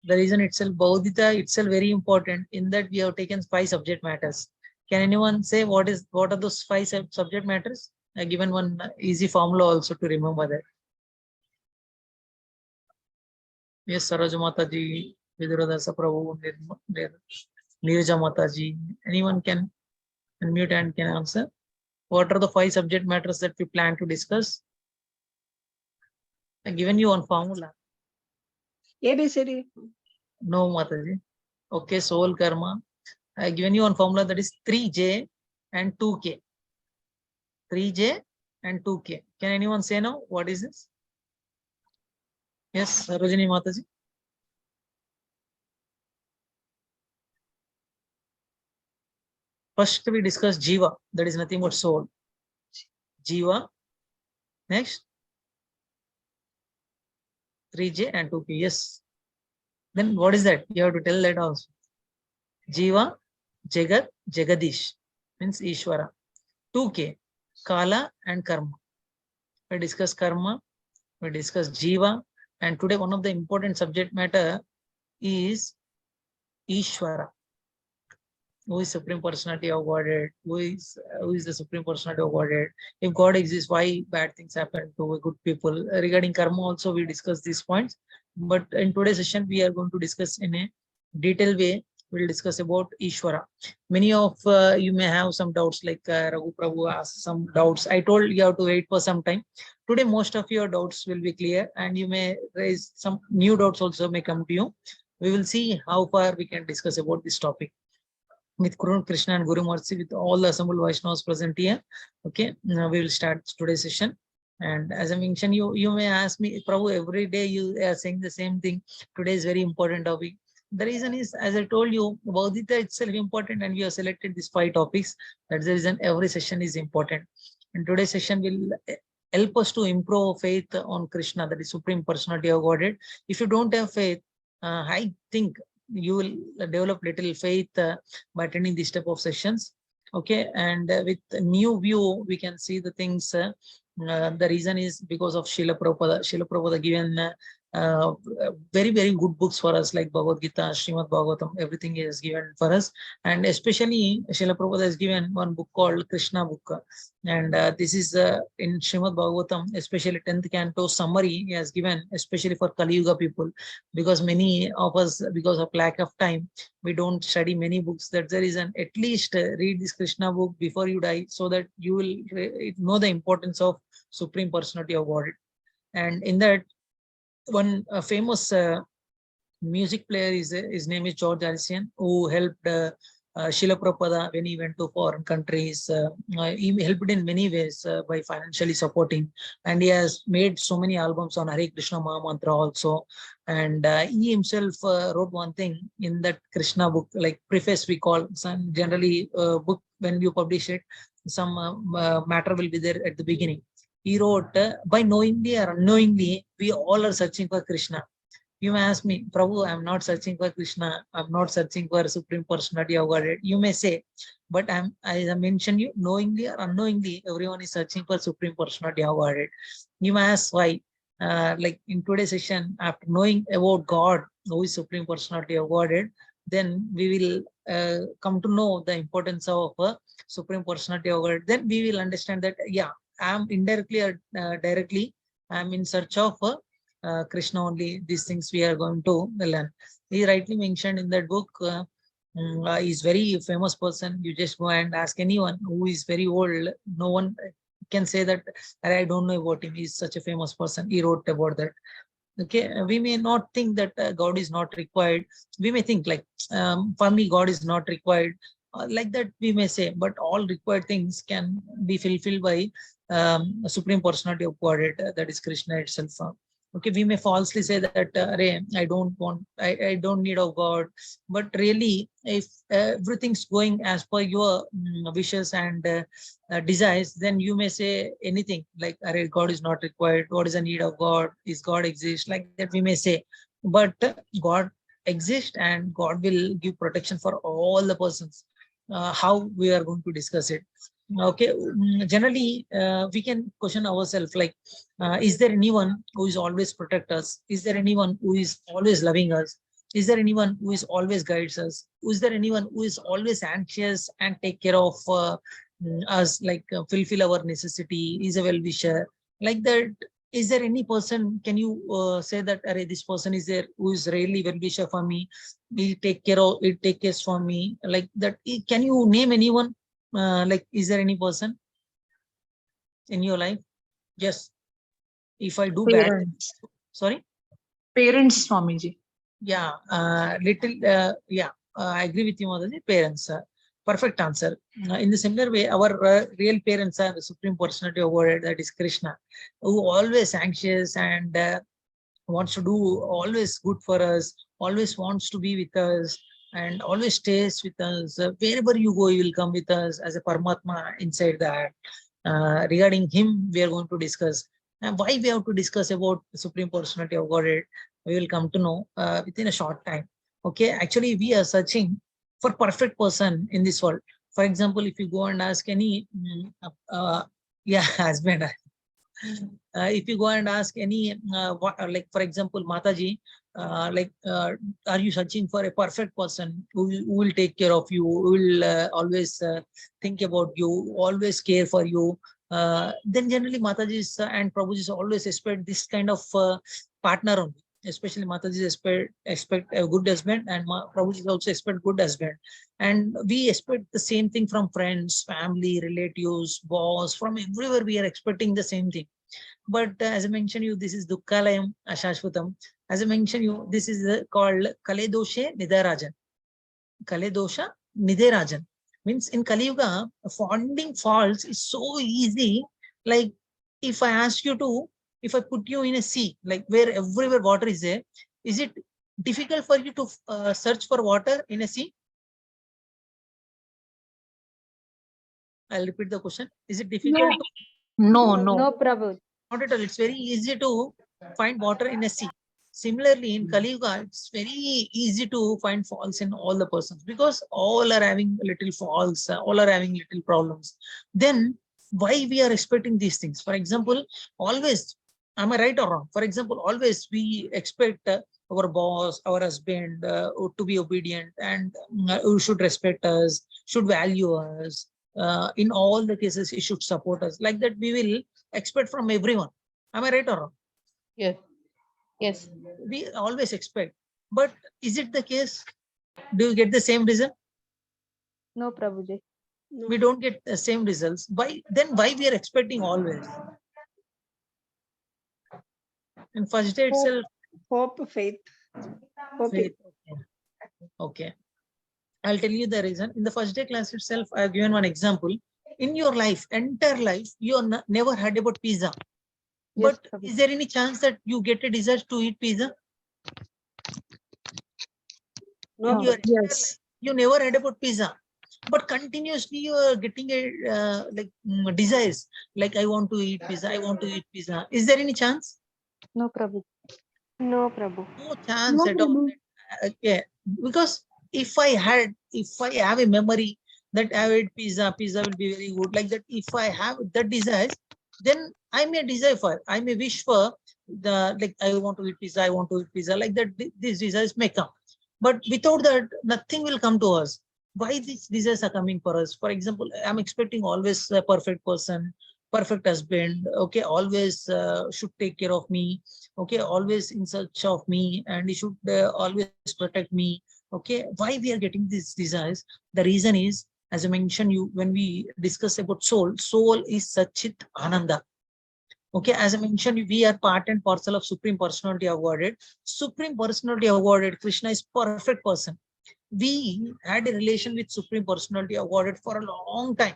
The reason itself, Bhaudita itself very important. In that we have taken 5 subject matters. Can anyone say what are those 5 subject matters? I given one easy formula also to remember that. Yes, Saroj Mataji, Viduradasa Prabhu, Neeraja Mataji. Anyone can unmute and can answer. What are the 5 subject matters that we plan to discuss? I given you one formula. ABCD. No, Mataji. Okay, soul karma. I given you one formula that is 3J and 2K. 3J and 2K. Can anyone say now what is this? Yes, Sarojini Mataji. First we discuss Jiva, that is nothing but soul. Jiva. Next 3J and 2K. Yes. Then what is that? You have to tell that also. Jiva, Jagat, Jagadish means Ishvara. 2K, Kala and Karma. We discuss Karma, we discuss Jiva, and today one of the important subject matter is Ishvara. Who is Supreme Personality of Godhead? Who is the Supreme Personality of Godhead? If God exists, why bad things happen to good people? Regarding karma, also we discuss these points. But in today's session, we are going to discuss in a detailed way. We'll discuss about Ishvara. Many of you may have some doubts, like Raghu Prabhu asked some doubts. I told you have to wait for some time. Today, most of your doubts will be clear, and you may raise some new doubts also may come to you. We will see how far we can discuss about this topic with Krishna and Guru Marci, with all the assembled Vaishnavas present here. Okay, now we will start today's session. And as I mentioned, you may ask me, Prabhu, every day you are saying the same thing. Today is very important topic. The reason is, as I told you, Bhaudita itself important, and we have selected these 5 topics. That's the reason every session is important. And today's session will help us to improve faith on Krishna, that is Supreme Personality of Godhead. If you don't have faith, I think you will develop little faith by attending this type of sessions. Okay, and with a new view, we can see the things. The reason is because of Srila Prabhupada. Srila Prabhupada given very, very good books for us, like Bhagavad Gita, Srimad Bhagavatam, everything is given for us. And especially Srila Prabhupada has given one book called Krishna Book. And this is in Srimad Bhagavatam, especially 10th canto summary he has given, especially for Kali Yuga people, because many of us, because of lack of time, we don't study many books. That's the reason. At least read this Krishna book before you die, so that you will know the importance of Supreme Personality of Godhead. And in that, one famous music player is his name is George Harrison, who helped Srila Prabhupada when he went to foreign countries. He helped in many ways by financially supporting, and he has made so many albums on Hare Krishna Mahamantra also. And he himself wrote one thing in that Krishna book, like preface we call. Some generally book, when you publish it, some matter will be there at the beginning. He wrote, by knowingly or unknowingly, we all are searching for Krishna. You may ask me, Prabhu, I'm not searching for Krishna. I'm not searching for Supreme Personality of Godhead. You may say, but as I mentioned you, knowingly or unknowingly, everyone is searching for Supreme Personality of Godhead. You may ask why. Like in today's session, after knowing about God, who is Supreme Personality of Godhead, then we will come to know the importance of Supreme Personality of Godhead. Then we will understand that, yeah, I'm indirectly or directly, I'm in search of Krishna only. These things we are going to learn. He rightly mentioned in that book, he's very famous person. You just go and ask anyone who is very old. No one can say that I don't know about him. He's such a famous person. He wrote about that. Okay, we may not think that God is not required. We may think like, for me, God is not required. Like that we may say, but all required things can be fulfilled by Supreme Personality of Godhead, that is Krishna itself. Okay, we may falsely say that I don't need of God, but really, if everything's going as per your wishes and desires, then you may say anything like, God is not required. What is the need of God? Is God exist? Like that we may say, but God exists, and God will give protection for all the persons. How we are going to discuss it? Okay, generally we can question ourselves like, is there anyone who is always protect us? Is there anyone who is always loving us? Is there anyone who is always guides us? Is there anyone who is always anxious and take care of us, like fulfill our necessity, is a well-wisher? Like that, is there any person, can you say that, Array, this person is there who is really well-wisher for me? He take care of, he take care for me, like that. Can you name anyone? Like, is there any person in your life? Yes. If I do bad, Parents. sorry. Parents, Swamiji. Yeah, I agree with you, Mataji. Parents, perfect answer. In the similar way, our real parents are the Supreme Personality of Godhead, that is Krishna, who always anxious and wants to do always good for us, always wants to be with us, and always stays with us. Wherever you go, he will come with us as a Paramatma inside that. Regarding him, we are going to discuss. And why we have to discuss about the Supreme Personality of Godhead, we will come to know within a short time. Okay, actually, we are searching for perfect person in this world. For example, if you go and ask any, husband, if you go and ask any, like for example, Mataji, are you searching for a perfect person who will take care of you, who will always think about you, always care for you? Then generally Mataji's and Prabhuji's always expect this kind of partner only. Especially Mataji's expect a good husband, and Prabhuji's also expect good husband. And we expect the same thing from friends, family, relatives, boss, from everywhere we are expecting the same thing. But as I mentioned you, this is Dukkalayam Ashashvatam. As I mentioned you, this is called Kaledoshe Nidarajan. Kaledosha Nidarajan. Means in Kali Yuga, finding faults is so easy. Like if I ask you to, if I put you in a sea, like where everywhere water is there, is it difficult for you to search for water in a sea? I'll repeat the question. Is it difficult? No, No, no. Prabhu. Not at all. It's very easy to find water in a sea. Similarly, in Kali Yuga, it's very easy to find faults in all the persons because all are having little faults, all are having little problems. Then why we are expecting these things? For example, always, am I right or wrong? For example, always we expect our boss, our husband to be obedient and who should respect us, should value us. In all the cases, he should support us. Like that, we will expect from everyone. Am I right or wrong? Yes. Yes. We always expect. But is it the case? Do you get the same result? No, Prabhuji. We don't get the same results. Why we are expecting always? In first day itself, Hope, faith. Hope. faith. Okay. I'll tell you the reason. In the first day class itself, I have given one example. In your life, entire life, you are never heard about pizza. Yes, But Prabhuji. is there any chance that you get a desire to eat pizza? No, In your Prabhuji. entire Yes. life, you never heard about pizza. But continuously you are getting a desires, like I want to eat pizza, I want to eat pizza. Is there any chance? No, Prabhuji. No, Prabhu. No chance at all. Okay, because if I have a memory that I will eat pizza, pizza will be very good. Like that, if I have that desires, then I may desire for, I may wish for the, like I want to eat pizza, I want to eat pizza. Like that, these desires may come. But without that, nothing will come to us. Why these desires are coming for us? For example, I'm expecting always a perfect person, perfect husband. Okay, always should take care of me. Okay, always in search of me, and he should always protect me. Okay, why we are getting these desires? The reason is, as I mentioned you, when we discuss about soul is Satchit Ananda. Okay, as I mentioned, we are part and parcel of Supreme Personality of Godhead. Supreme Personality of Godhead, Krishna is perfect person. We had a relation with Supreme Personality of Godhead for a long time.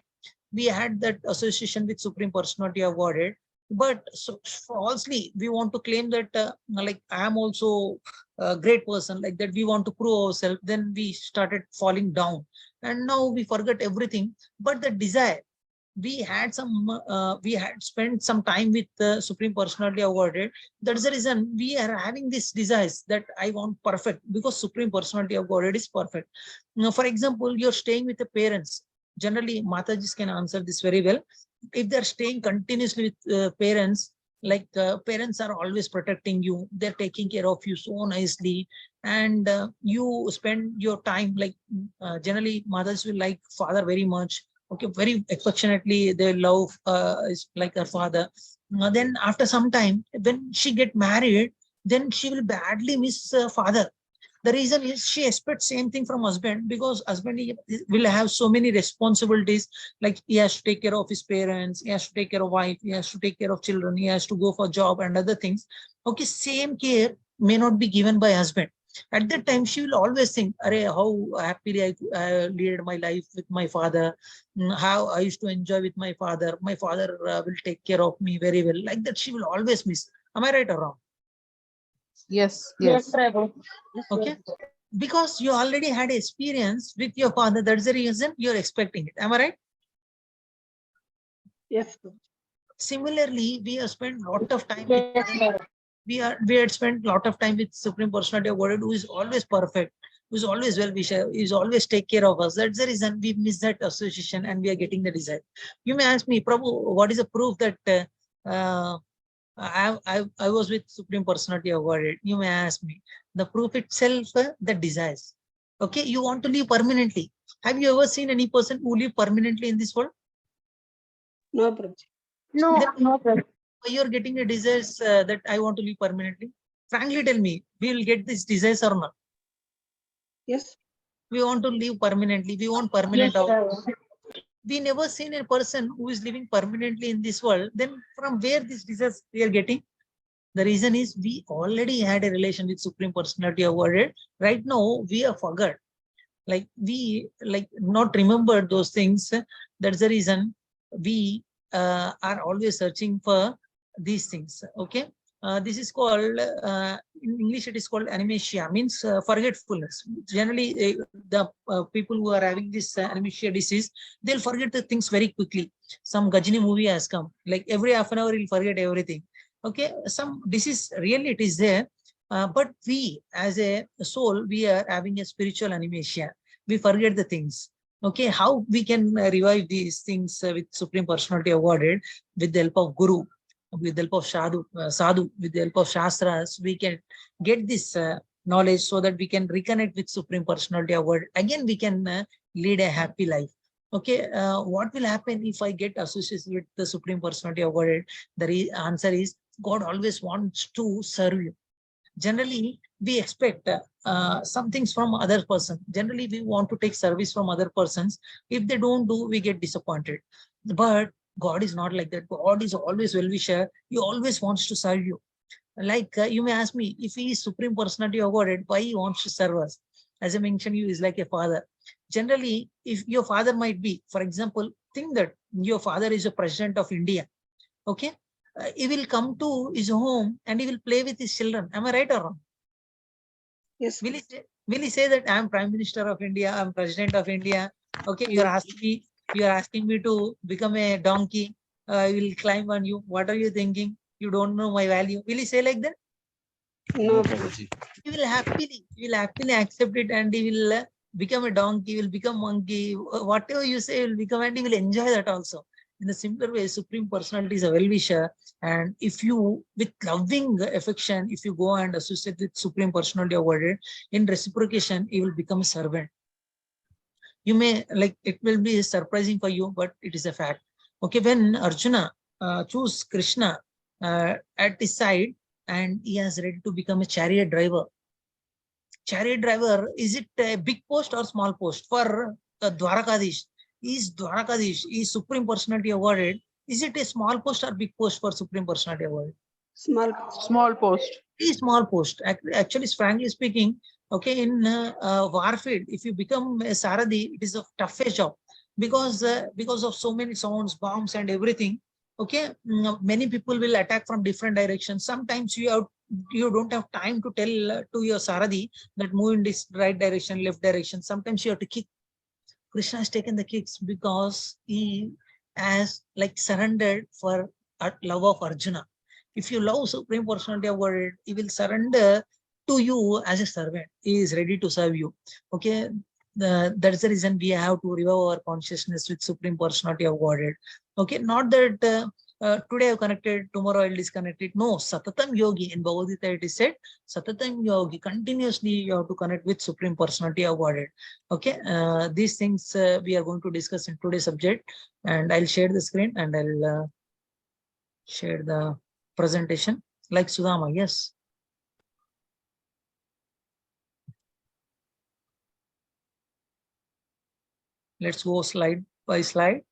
We had that association with Supreme Personality of Godhead, but so falsely we want to claim that like I am also a great person, like that we want to prove ourselves. Then we started falling down, and now we forget everything. But the desire, we had spent some time with the Supreme Personality of Godhead. That is the reason we are having this desires that I want perfect, because Supreme Personality of Godhead is perfect. Now, for example, you're staying with the parents. Generally, Matajis can answer this very well. If they're staying continuously with parents, Like parents are always protecting you, they're taking care of you so nicely, and you spend your time like generally mothers will like father very much. Okay, very affectionately they love is like her father. Then after some time when she get married, then she will badly miss father. The reason is she expects same thing from husband, because husband will have so many responsibilities, like he has to take care of his parents, he has to take care of wife, he has to take care of children, he has to go for job and other things. Okay, same care may not be given by husband. At that time she will always think, Arey, how happily I led my life with my father. How I used to enjoy with my father. My father will take care of me very well. Like that she will always miss. Am I right or wrong? Yes, Yes, yes. Prabhu. Okay, because you already had experience with your father, that's the reason you're expecting it. Am I right? Yes. Similarly, we have spent a lot of time with Yes, Prabhu. we had spent a lot of time with Supreme Personality of Godhead, who is always perfect, who is always well wisher, is always take care of us. That's the reason we miss that association and we are getting the desire. You may ask me, Prabhu, what is the proof that I was with Supreme Personality of Godhead? You may ask me. The proof itself, the desires. Okay, you want to live permanently. Have you ever seen any person who live permanently in this world? No, Prabhuji. No, Then no, Prabhu. you're getting a desires that I want to live permanently. Frankly, tell me, we will get these desires or not? Yes. We want to live permanently. We want Yes, permanent house. Prabhu. We never seen a person who is living permanently in this world. Then from where these desires we are getting? The reason is we already had a relation with Supreme Personality of Godhead. Right now, we are forgot. Like we like not remember those things. That's the reason we are always searching for these things. Okay. This is called in English it is called animatia, means forgetfulness. Generally the people who are having this animatia disease, they'll forget the things very quickly. Some Gajini movie has come, like every half an hour he'll forget everything. Okay, some disease really it is there, but we as a soul, we are having a spiritual animatia. We forget the things. Okay, how we can revive these things with Supreme Personality of Godhead, with the help of Guru, with the help of Sadhu, with the help of Shastras, we can get this knowledge so that we can reconnect with Supreme Personality of Godhead. Again, we can lead a happy life. Okay, what will happen if I get associated with the Supreme Personality of Godhead? The answer is God always wants to serve you. Generally, we expect some things from other person. Generally, we want to take service from other persons. If they don't do, we get disappointed. But God is not like that. God is always well-wisher. He always wants to serve you. Like you may ask me, if he is Supreme Personality of Godhead, why he wants to serve us? As I mentioned, you is like a father. Generally, if your father might be, for example, think that your father is a president of India. Okay, he will come to his home and he will play with his children. Am I right or wrong? Yes. Will he say that I am Prime Minister of India, I am President of India? Okay, you are asking me to become a donkey. I will climb on you. What are you thinking? You don't know my value. Will he say like that? No, Prabhuji. He will happily accept it, and he will become a donkey, he will become monkey. Whatever you say, he will become, and he will enjoy that also. In a simpler way, Supreme Personality is a well-wisher. And if you, with loving affection, if you go and associate with Supreme Personality of Godhead, in reciprocation, he will become a servant. You may, like, it will be surprising for you, but it is a fact. Okay, when Arjuna choose Krishna at his side, and he is ready to become a chariot driver. Chariot driver, is it a big post or small post for Dwarakadish? Is Supreme Personality of Godhead? Is it a small post or big post for Supreme Personality of Godhead? Small. Small post. A small post. Actually, frankly speaking, okay, in warfield, if you become a Saradi, it is a toughest job, because of so many sounds, bombs, and everything. Okay, many people will attack from different directions. Sometimes you don't have time to tell to your Saradi that move in this right direction, left direction. Sometimes you have to kick. Krishna has taken the kicks because he has like surrendered for love of Arjuna. If you love Supreme Personality of Godhead, he will surrender to you as a servant. He is ready to serve you. Okay, that's the reason we have to revive our consciousness with Supreme Personality of Godhead. Okay, not that Today I've connected, tomorrow I'll disconnect it. No, Satatam Yogi. In Bhagavad Gita it is said, Satatam Yogi. Continuously you have to connect with Supreme Personality of Godhead. Okay, these things we are going to discuss in today's subject, and I'll share the screen and I'll share the presentation like Sudama. Yes. Let's go slide by slide.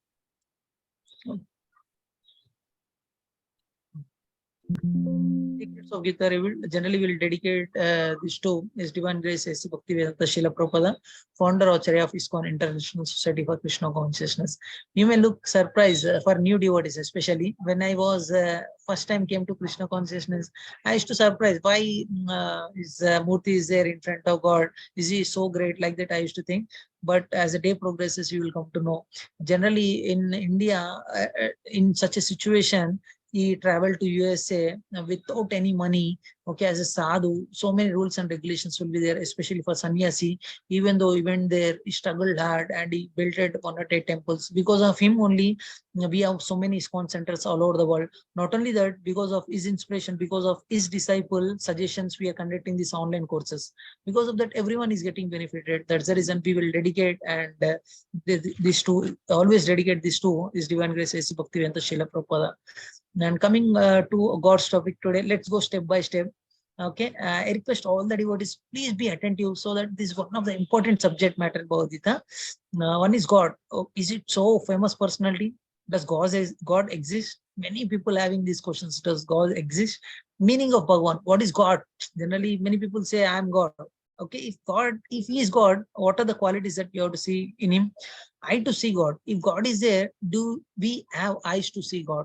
Secrets of Gita revealed. Generally, will dedicate this to His Divine Grace A.C. Bhaktivedanta Srila Prabhupada, founder Acharya of ISKCON International Society for Krishna Consciousness. You may look surprised for new devotees, especially when I was first time came to Krishna Consciousness. I used to surprise why his Murti is there in front of God. Is he so great like that? I used to think. But as the day progresses, you will come to know. Generally, in India, in such a situation, he traveled to USA without any money, okay, as a sadhu. So many rules and regulations will be there, especially for sannyasi. Even though he went there, he struggled hard and he built 108 temples. Because of him only, we have so many ISKCON centers all over the world. Not only that, because of his inspiration, because of his disciple suggestions, we are conducting these online courses. Because of that, everyone is getting benefited. That's the reason we will dedicate, and these two, always dedicate these two, is Divine Grace A.C. Bhaktivedanta Srila Prabhupada. And coming to God's topic today, let's go step by step. Okay, I request all the devotees, please be attentive, so that this is one of the important subject matter in Bhagavad Gita. One is God. Oh, is it so famous personality? Does God exist? Many people having these questions. Does God exist? Meaning of Bhagavan. What is God? Generally, many people say, I am God. Okay, if he is God, what are the qualities that you have to see in him? Eye to see God. If God is there, do we have eyes to see God?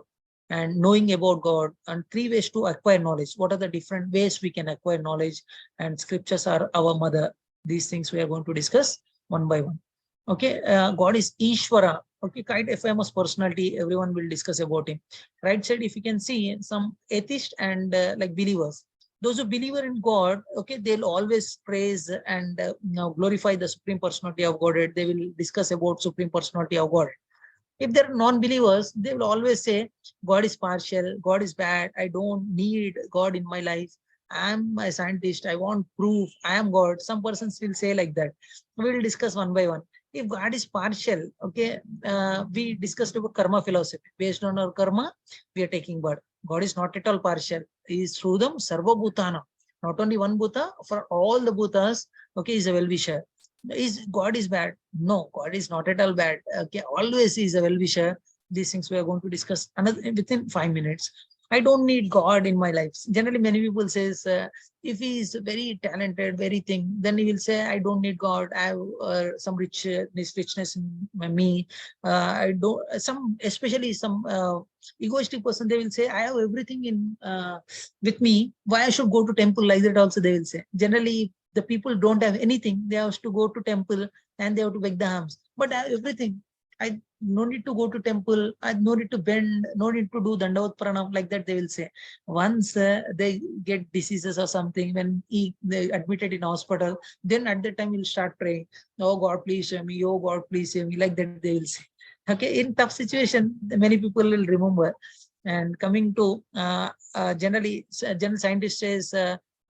And knowing about God, and 3 ways to acquire knowledge. What are the different ways we can acquire knowledge? And scriptures are our mother. These things we are going to discuss one by one. Okay, God is Ishvara. Okay, quite a famous personality. Everyone will discuss about him. Right side, if you can see some atheists and like believers. Those who believe in God, okay, they'll always praise and glorify the Supreme Personality of Godhead. They will discuss about Supreme Personality of God. If they're non-believers, they will always say, God is partial, God is bad, I don't need God in my life. I'm a scientist, I want proof, I am God. Some persons will say like that. We will discuss one by one. If God is partial, okay, we discussed about karma philosophy. Based on our karma, we are taking birth. God is not at all partial. He is through them, sarva bhutana. Not only one bhuta, for all the bhutas, okay, is a well-wisher. Is God is bad? No, God is not at all bad. Okay, always is a well-wisher. These things we are going to discuss another within 5 minutes. I don't need God in my life. Generally, many people says if he is very talented, very thing, then he will say, I don't need God. I have some richness in me. I don't. Some, especially some egoistic person, they will say, I have everything in with me. Why I should go to temple like that? Also, they will say. Generally, the people don't have anything, they have to go to temple and they have to beg the alms. But I have everything. I no need to go to temple. I no need to bend, no need to do dandavat pranam, like that they will say. Once they get diseases or something, when they admitted in hospital, then at that time you'll start praying, oh God, please save me, oh God, please save me, like that they will say. Okay, in tough situation, many people will remember. And coming to general scientist says,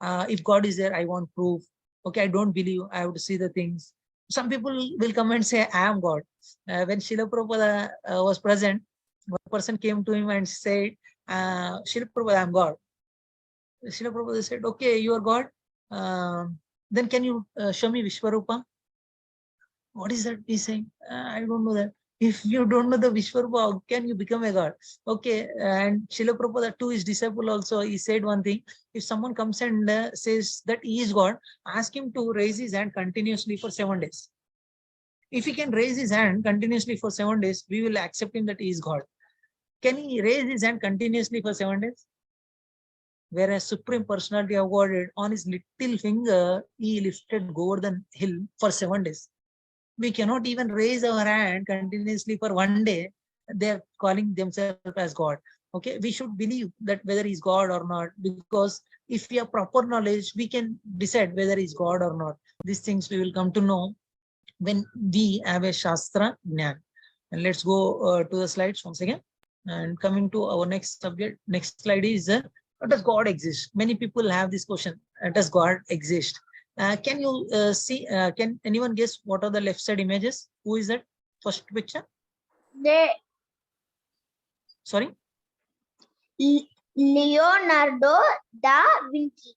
if God is there, I want proof. Okay, I don't believe, I have to see the things. Some people will come and say, I am God. When Srila Prabhupada was present, one person came to him and said, Srila Prabhupada, I am God. Srila Prabhupada said, okay, you are God. Then can you show me Vishwarupa? What is that he's saying? I don't know that. If you don't know the Vishwarupa, how can you become a God? Okay, and Srila Prabhupada to his disciple also, he said one thing. If someone comes and says that he is God, ask him to raise his hand continuously for 7 days. If he can raise his hand continuously for 7 days, we will accept him that he is God. Can he raise his hand continuously for 7 days? Whereas Supreme Personality of Godhead, on his little finger, he lifted Govardhan hill for 7 days. We cannot even raise our hand continuously for 1 day. They are calling themselves as God. Okay, we should believe that whether he's God or not, because if we have proper knowledge, we can decide whether he's God or not. These things we will come to know when we have a Shastra Jnana. And let's go to the slides once again. And coming to our next subject, next slide is does God exist? Many people have this question: does God exist? Can you see? Can anyone guess what are the left side images? Who is that? First picture. Sorry. Leonardo da Vinci.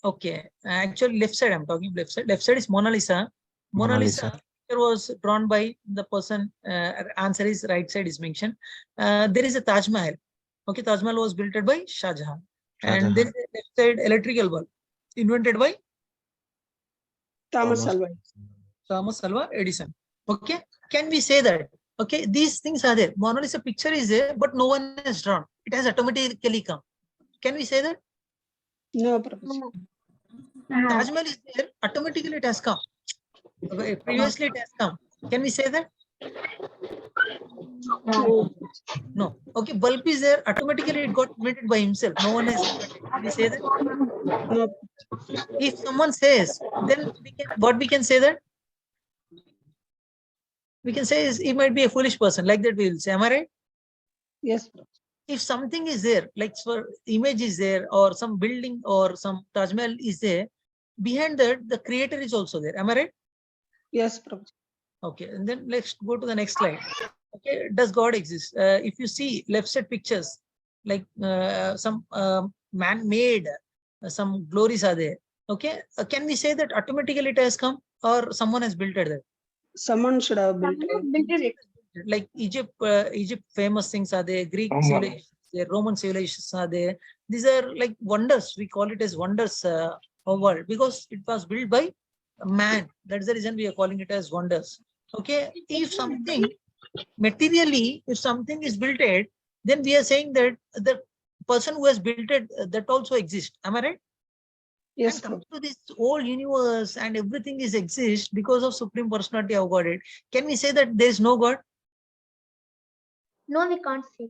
Okay, actually left side I'm talking, left side. Left side is Mona Lisa. Mona Lisa picture was drawn by the person. Answer is right side is mentioned. There is a Taj Mahal. Okay, Taj Mahal was built by Shah Jahan. And there is a left side electrical bulb invented by Thomas Alva. Thomas Alva Edison. Okay, can we say that? Okay, these things are there. Mona Lisa picture is there, but no one has drawn. It has automatically come. Can we say that? No, Prabhuji. Taj Mahal is there, automatically it has come. Okay, previously it has come. Can we say that? No. No. Okay, bulb is there, automatically it got invented by himself. No one has invented. Can we say that? No. If someone says, then what we can say that? We can say is he might be a foolish person. Like that we will say. Am I right? Yes, Prabhuji. If something is there, like for image is there, or some building or some Taj Mahal is there, behind that the creator is also there. Am I right? Yes, Prabhuji. Okay, and then let's go to the next slide. Okay, does God exist? If you see left side pictures, like some man-made, some glories are there. Okay, can we say that automatically it has come, or someone has built it there? Someone should have built it. Like Egypt, Egypt famous things are there, Greek civilizations, there, Roman civilizations are there. These are like wonders. We call it as wonders of world because it was built by man. That's the reason we are calling it as wonders. Okay, if something materially, if something is built it, then we are saying that the person who has built it, that also exists. Am I right? Yes, And coming Prabhuji. to this whole universe and everything is exist because of Supreme Personality of Godhead. Can we say that there is no God? No, we can't say.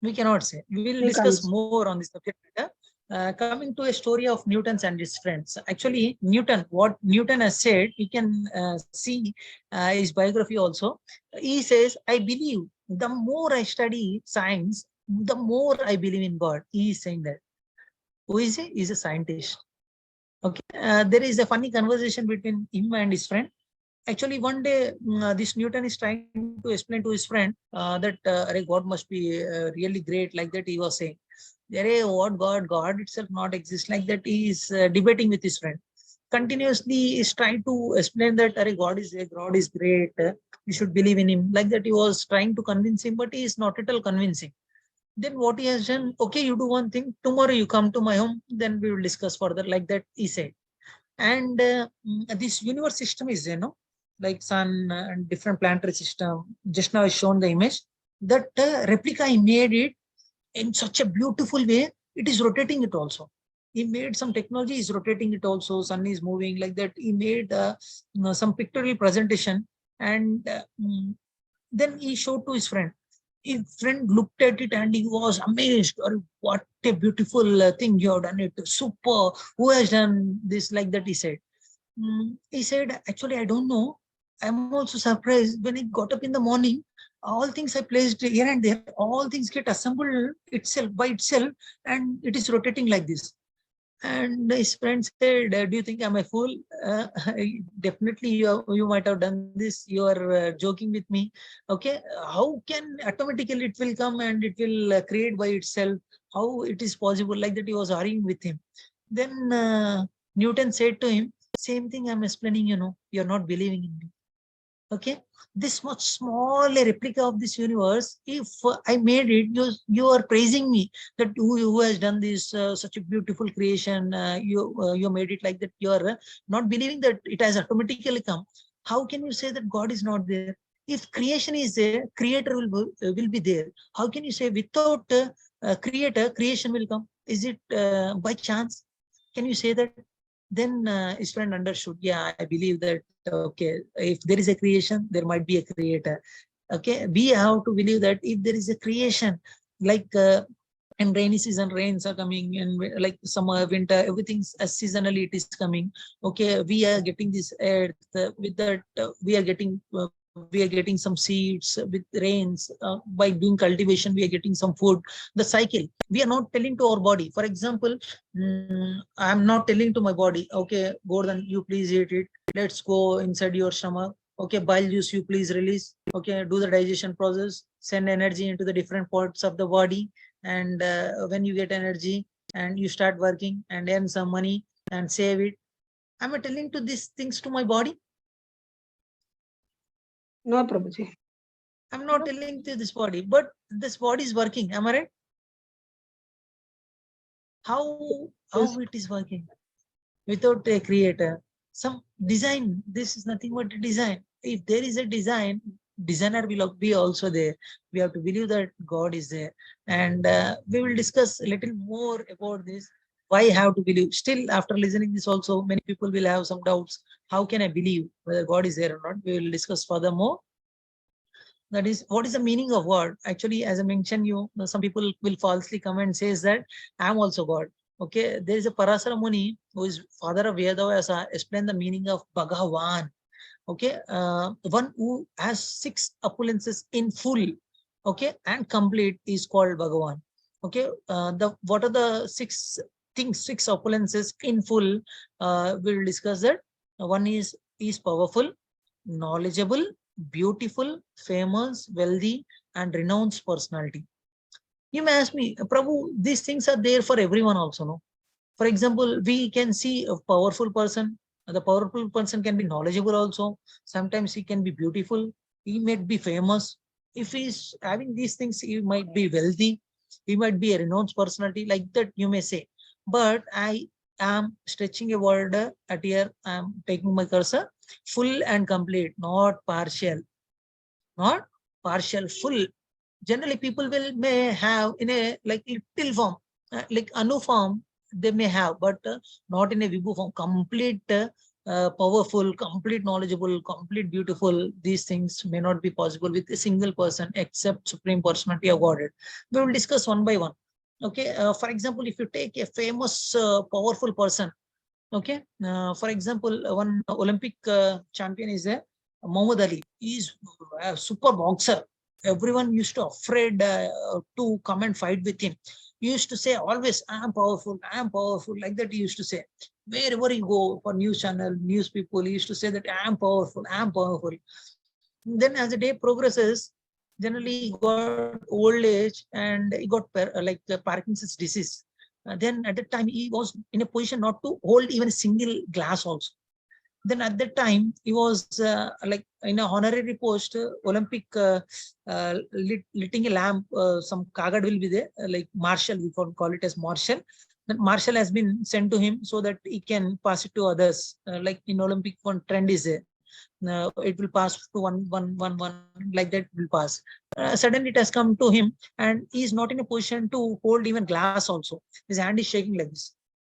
We cannot say. We will We discuss can't. more on this subject later. Coming to a story of Newton and his friends. Actually, Newton, what Newton has said, you can see his biography also. He says, I believe the more I study science, the more I believe in God. He is saying that. Who is he? He is a scientist. Okay. There is a funny conversation between him and his friend. Actually, one day, this Newton is trying to explain to his friend that God must be really great, like that he was saying. What God? God itself not exist, like that he is debating with his friend. Continuously is trying to explain that God is there, God is great, you should believe in him. Like that he was trying to convince him, but he is not at all convincing. Then what he has done, okay, you do one thing, tomorrow you come to my home, then we will discuss further, like that he said. And this universe system is, like sun and different planetary system. Just now I shown the image. That replica he made it in such a beautiful way. It is rotating it also. He made some technology is rotating it also. Sun is moving like that. He made some pictorial presentation, and then he showed to his friend. His friend looked at it and he was amazed. Or what a beautiful thing you have done it. Super. Who has done this? Like that he said. He said, actually, I don't know. I'm also surprised when he got up in the morning, all things I placed here and there, all things get assembled itself by itself, and it is rotating like this. And his friend said, do you think I'm a fool? Definitely you might have done this. You are joking with me. Okay. How can automatically it will come and it will create by itself? How it is possible? Like that he was arguing with him. Then Newton said to him, same thing I'm explaining, you're not believing in me. Okay, this much small a replica of this universe, if I made it, you are praising me that who has done this such a beautiful creation, you made it like that. You are not believing that it has automatically come. How can you say that God is not there? If creation is there, creator will be there. How can you say without creator, creation will come? Is it by chance? Can you say that? Then his friend understood. Yeah, I believe that. Okay, if there is a creation, there might be a creator. Okay, we have to believe that if there is a creation, like in rainy season, rains are coming, and like summer, winter, everything's as seasonally it is coming. Okay, we are getting this earth with that. We are getting we are getting some seeds with rains. By doing cultivation, we are getting some food. The cycle. We are not telling to our body. For example, I'm not telling to my body, okay, Gordon, you please eat it. Let's go inside your stomach. Okay, bile juice, you please release. Okay, do the digestion process. Send energy into the different parts of the body. And when you get energy and you start working and earn some money and save it, am I telling to these things to my body? No, Prabhuji. I'm not telling to this body, but this body is working. Am I right? How Yes. it is working without a creator? Some design. This is nothing but a design. If there is a design, designer will be also there. We have to believe that God is there, and we will discuss a little more about this. Why I have to believe? Still, after listening this, also many people will have some doubts. How can I believe whether God is there or not? We will discuss furthermore. That is, what is the meaning of God? Actually, as I mentioned, some people will falsely come and says that I am also God. Okay, there is a Parasara Muni who is father of Vedavyasa explain the meaning of Bhagavan. Okay, one who has 6 opulences in full, okay, and complete is called Bhagavan. Okay, what are the 6 things, 6 opulences in full? We'll discuss that. One is powerful, knowledgeable, beautiful, famous, wealthy, and renowned personality. You may ask me, Prabhu, these things are there for everyone also, no? For example, we can see a powerful person. The powerful person can be knowledgeable also. Sometimes he can be beautiful. He might be famous. If he's having these things, he might be wealthy. He might be a renowned personality, like that you may say. But I am stretching a word at here. I'm taking my cursor. Full and complete, not partial. Not partial, full. Generally, people may have in a like little form, like Anu form, they may have, but not in a Vibhu form. Complete powerful, complete knowledgeable, complete beautiful. These things may not be possible with a single person except Supreme Personality of Godhead. We will discuss one by one. Okay. For example, if you take a famous, powerful person, okay. For example, one Olympic champion is there, Muhammad Ali. He is a super boxer. Everyone used to afraid to come and fight with him. He used to say always, I am powerful, like that he used to say. Wherever he go for news channel, news people, he used to say that I am powerful, I am powerful. Then as the day progresses, generally he got old age and he got Parkinson's disease. Then at that time he was in a position not to hold even a single glass also. Then at that time he was like in a honorary post, Olympic lighting a lamp, some kagad will be there, like marshal, we call it as marshal. That marshal has been sent to him so that he can pass it to others. Like in Olympic, one trend is there. It will pass to one, like that will pass. Suddenly it has come to him and he is not in a position to hold even glass also. His hand is shaking like this.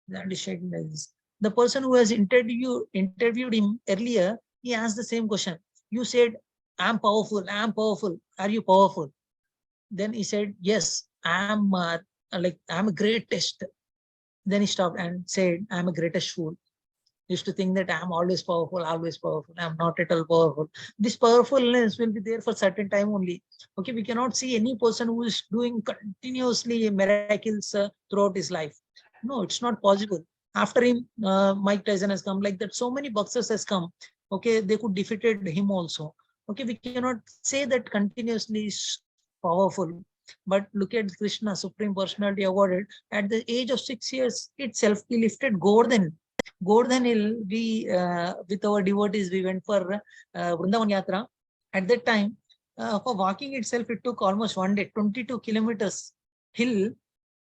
His hand is shaking like this. The person who has interviewed him earlier, he asked the same question. You said, I'm powerful, I'm powerful. Are you powerful? Then he said, yes, I'm I'm a greatest. Then he stopped and said, I'm a greatest fool. Used to think that I'm always powerful, always powerful. I'm not at all powerful. This powerfulness will be there for certain time only. Okay, we cannot see any person who is doing continuously miracles throughout his life. No, it's not possible. After him, Mike Tyson has come, like that. So many boxers has come. Okay, they could defeated him also. Okay, we cannot say that continuously is powerful. But look at Krishna, Supreme Personality awarded at the age of 6 years itself, he lifted Govardhan. Govardhan Hill, we with our devotees, we went for Vrindavan Yatra. At that time, for walking itself, it took almost 1 day, 22 kilometers hill.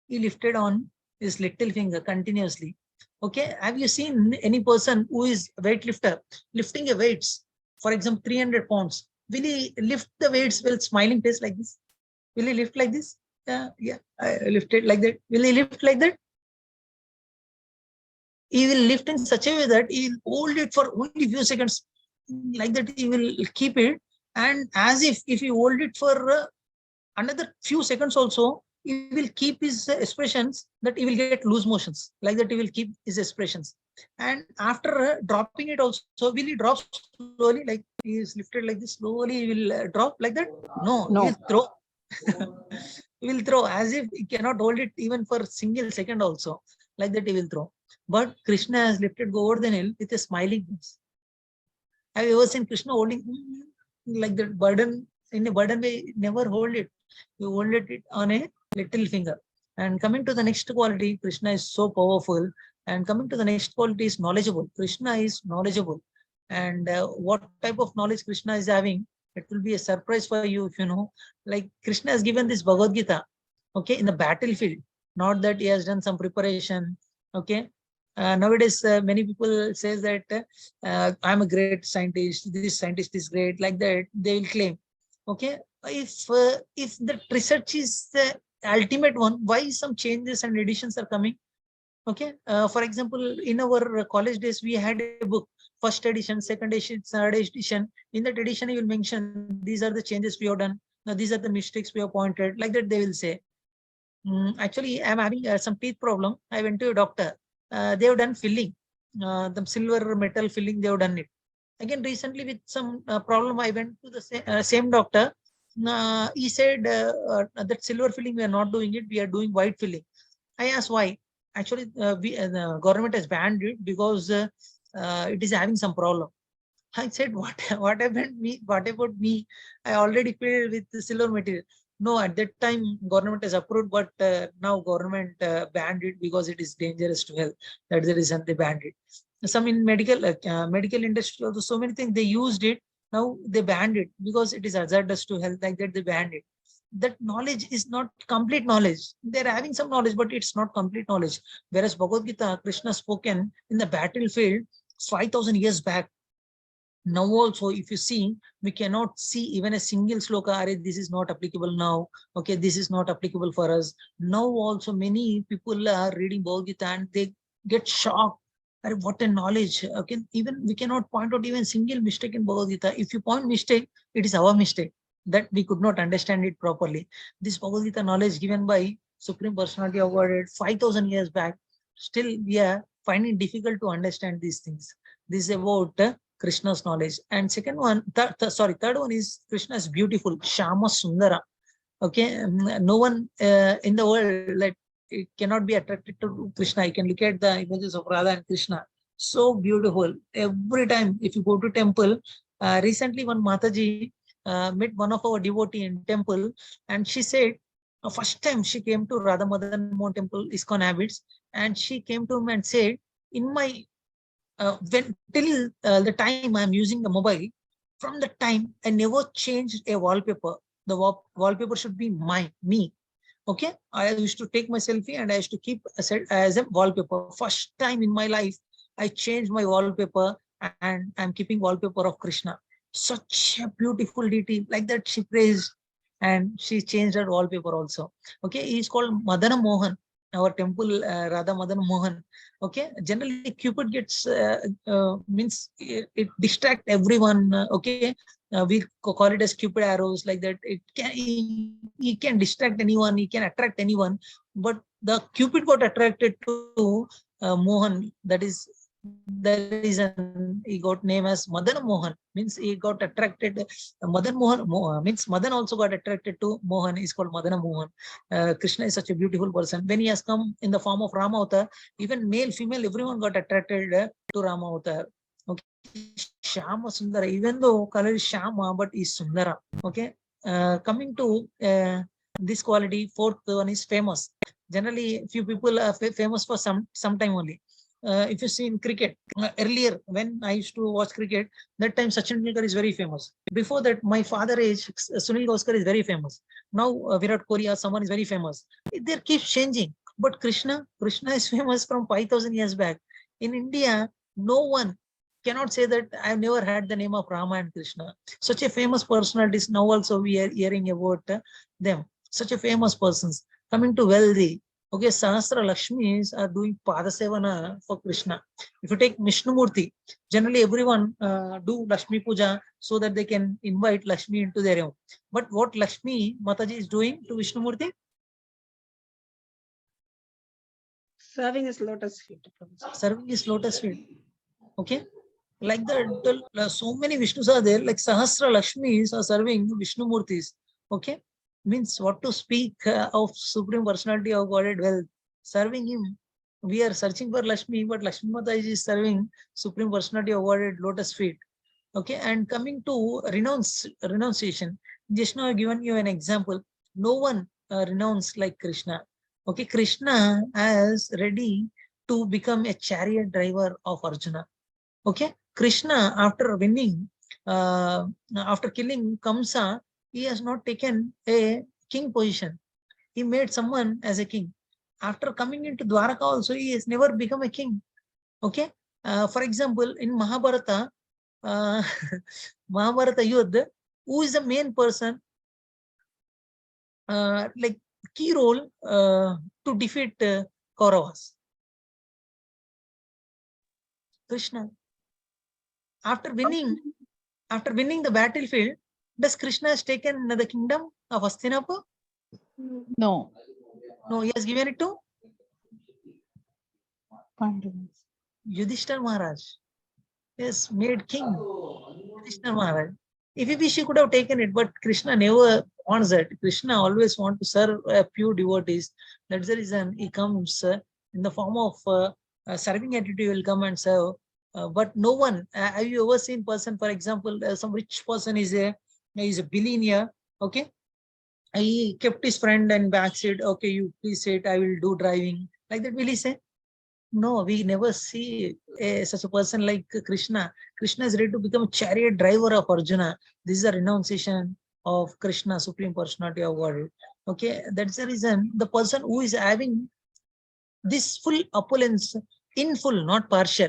He lifted on his little finger continuously. Okay, have you seen any person who is weightlifter lifting a weights, for example, 300 pounds? Will he lift the weights with smiling face like this? Will he lift like this? Yeah, I lifted like that. Will he lift like that? He will lift in such a way that he will hold it for only few seconds. Like that, he will keep it. And as if he hold it for another few seconds also, he will keep his expressions that he will get loose motions. Like that, he will keep his expressions. And after dropping it also, will he drop slowly? Like he is lifted like this, slowly he will drop like that. No, No. he will throw. He will throw as if he cannot hold it even for a single second also. Like that he will throw. But Krishna has lifted Govardhan hill with a smiling face. Have you ever seen Krishna holding like that burden in a burden way? Never hold it. You hold it on a little finger. And coming to the next quality, Krishna is so powerful. And coming to the next quality is knowledgeable. Krishna is knowledgeable. And what type of knowledge Krishna is having, it will be a surprise for you if you know. Like Krishna has given this Bhagavad Gita, okay, in the battlefield. Not that he has done some preparation, okay. Nowadays, many people says that I'm a great scientist. This scientist is great. Like that, they will claim. Okay, if the research is the ultimate one, why some changes and additions are coming? Okay, for example, in our college days, we had a book, first edition, second edition, third edition. In that edition, you will mention these are the changes we have done. Now, these are the mistakes we have pointed. Like that, they will say. Actually, I'm having some teeth problem. I went to a doctor. They have done filling, the silver metal filling. They have done it. Again, recently with some problem, I went to the same doctor. He said that silver filling we are not doing it. We are doing white filling. I asked why. Actually, the government has banned it because it is having some problem. I said, what happened me? What about me? I already filled with the silver material. No, at that time government has approved, but now government banned it because it is dangerous to health. That's the reason they banned it. Some in medical industry also, so many things they used it. Now they banned it because it is hazardous to health. Like that they banned it. That knowledge is not complete knowledge. They're having some knowledge, but it's not complete knowledge. Whereas Bhagavad Gita, Krishna spoken in the battlefield 5,000 years back. Now also, if you see, we cannot see even a single sloka, this is not applicable now. Okay, this is not applicable for us. Now also many people are reading Bhagavad Gita and they get shocked. What a knowledge. Okay, even we cannot point out even single mistake in Bhagavad Gita. If you point mistake, it is our mistake that we could not understand it properly. This Bhagavad Gita knowledge given by Supreme Personality awarded 5,000 years back, still we are finding difficult to understand these things. This is about Krishna's knowledge. And second one, third one is Krishna is beautiful, Shama Sundara. Okay, no one in the world like it cannot be attracted to Krishna. You can look at the images of Radha and Krishna, so beautiful. Every time if you go to temple, recently one Mataji met one of our devotee in temple, and she said first time she came to Radha Madan Mohan temple, ISKCON habits, and she came to him and said, in my when till the time I'm using the mobile, from the time I never changed a wallpaper. The wallpaper should be me. Okay, I used to take my selfie and I used to keep as a wallpaper. First time in my life, I changed my wallpaper and I'm keeping wallpaper of Krishna. Such a beautiful deity, like that she praised, and she changed her wallpaper also. Okay, he's called Madana Mohan. Our temple, Radha Madana Mohan. Okay, generally Cupid gets means it distract everyone. Okay, we call it as Cupid arrows, like that. It can he can distract anyone, he can attract anyone. But the Cupid got attracted to Mohan. That is the reason he got name as Madan Mohan. Means he got attracted. Madan Mohan means Madan also got attracted to Mohan. Is called Madana Mohan. Krishna is such a beautiful person. When he has come in the form of Rama Avatar, even male, female, everyone got attracted to Rama Avatar. Okay, Shama Sundara. Even though color is Shama, but is Sundara. Okay. Coming to this quality, fourth one is famous. Generally, few people are famous for some time only. If you see in cricket, earlier when I used to watch cricket, that time Sachin Tendulkar is very famous. Before that, my father age, Sunil Gavaskar is very famous. Now Virat Kohli, someone is very famous. They keep changing. But Krishna is famous from 5,000 years back. In India, no one cannot say that I've never had the name of Rama and Krishna. Such a famous personalities. Now also we are hearing about them. Such a famous persons. Coming to wealthy. Okay, Sahasra Lakshmis are doing Padasevana for Krishna. If you take Vishnumurti, generally everyone do Lakshmi Puja so that they can invite Lakshmi into their home. But what Lakshmi Mataji is doing to Vishnumurti? Serving his lotus feet. Serving his lotus feet. Okay. Like that, so many Vishnus are there, like Sahasra Lakshmis are serving Vishnu Murtis. Okay, means what to speak of Supreme Personality of Godhead. Well, serving him, we are searching for Lakshmi, but Lakshmi Mata is serving Supreme Personality of Godhead lotus feet. Okay, and coming to renunciation, just now I've given you an example. No one renounced like Krishna. Okay, Krishna is ready to become a chariot driver of Arjuna. Okay, Krishna, after winning, after killing Kamsa, he has not taken a king position. He made someone as a king. After coming into Dwaraka also, he has never become a king. Okay, for example, in Mahabharata, uh, Mahabharata Yuddha, who is the main person, like key role to defeat Kauravas? Krishna. After winning the battlefield, does Krishna has taken the kingdom of Hastinapur? No. No, he has given it to Pandavas. Yudhishthir Maharaj. Yes, made king Yudhishthir Maharaj. If he wish, he could have taken it, but Krishna never wants that. Krishna always wants to serve pure devotees. That's the reason he comes in the form of serving attitude. He will come and serve. But no one. Have you ever seen person, for example, some rich person is a billionaire. Okay, he kept his friend and backseat. Okay, you please sit. I will do driving. Like that, will he say? No, we never see such a person like Krishna. Krishna is ready to become a chariot driver of Arjuna. This is a renunciation of Krishna, Supreme Personality of Godhead. Okay, that's the reason the person who is having this full opulence in full, not partial.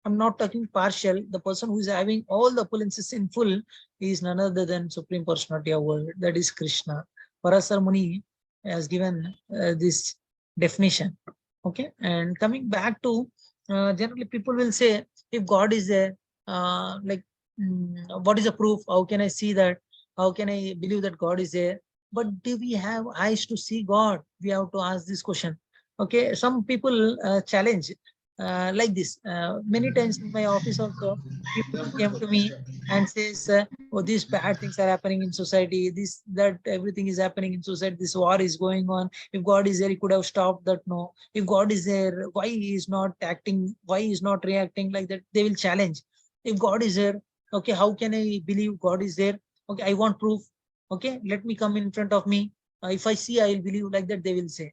I'm not talking partial. The person who is having all the opulences in full is none other than Supreme Personality of Godhead. That is Krishna. Parasar Muni has given this definition. Okay, and coming back to generally people will say, if God is there, what is the proof? How can I see that? How can I believe that God is there? But do we have eyes to see God? We have to ask this question. Okay, some people challenge like this. Many times in my office also, people came to me and says, "Oh, these bad things are happening in society. This, that, everything is happening in society. This war is going on. If God is there, He could have stopped that. No, if God is there, why He is not acting? Why He is not reacting like that?" They will challenge. If God is there, okay, how can I believe God is there? Okay, I want proof. Okay, let me come in front of me. If I see, I will believe like that. They will say.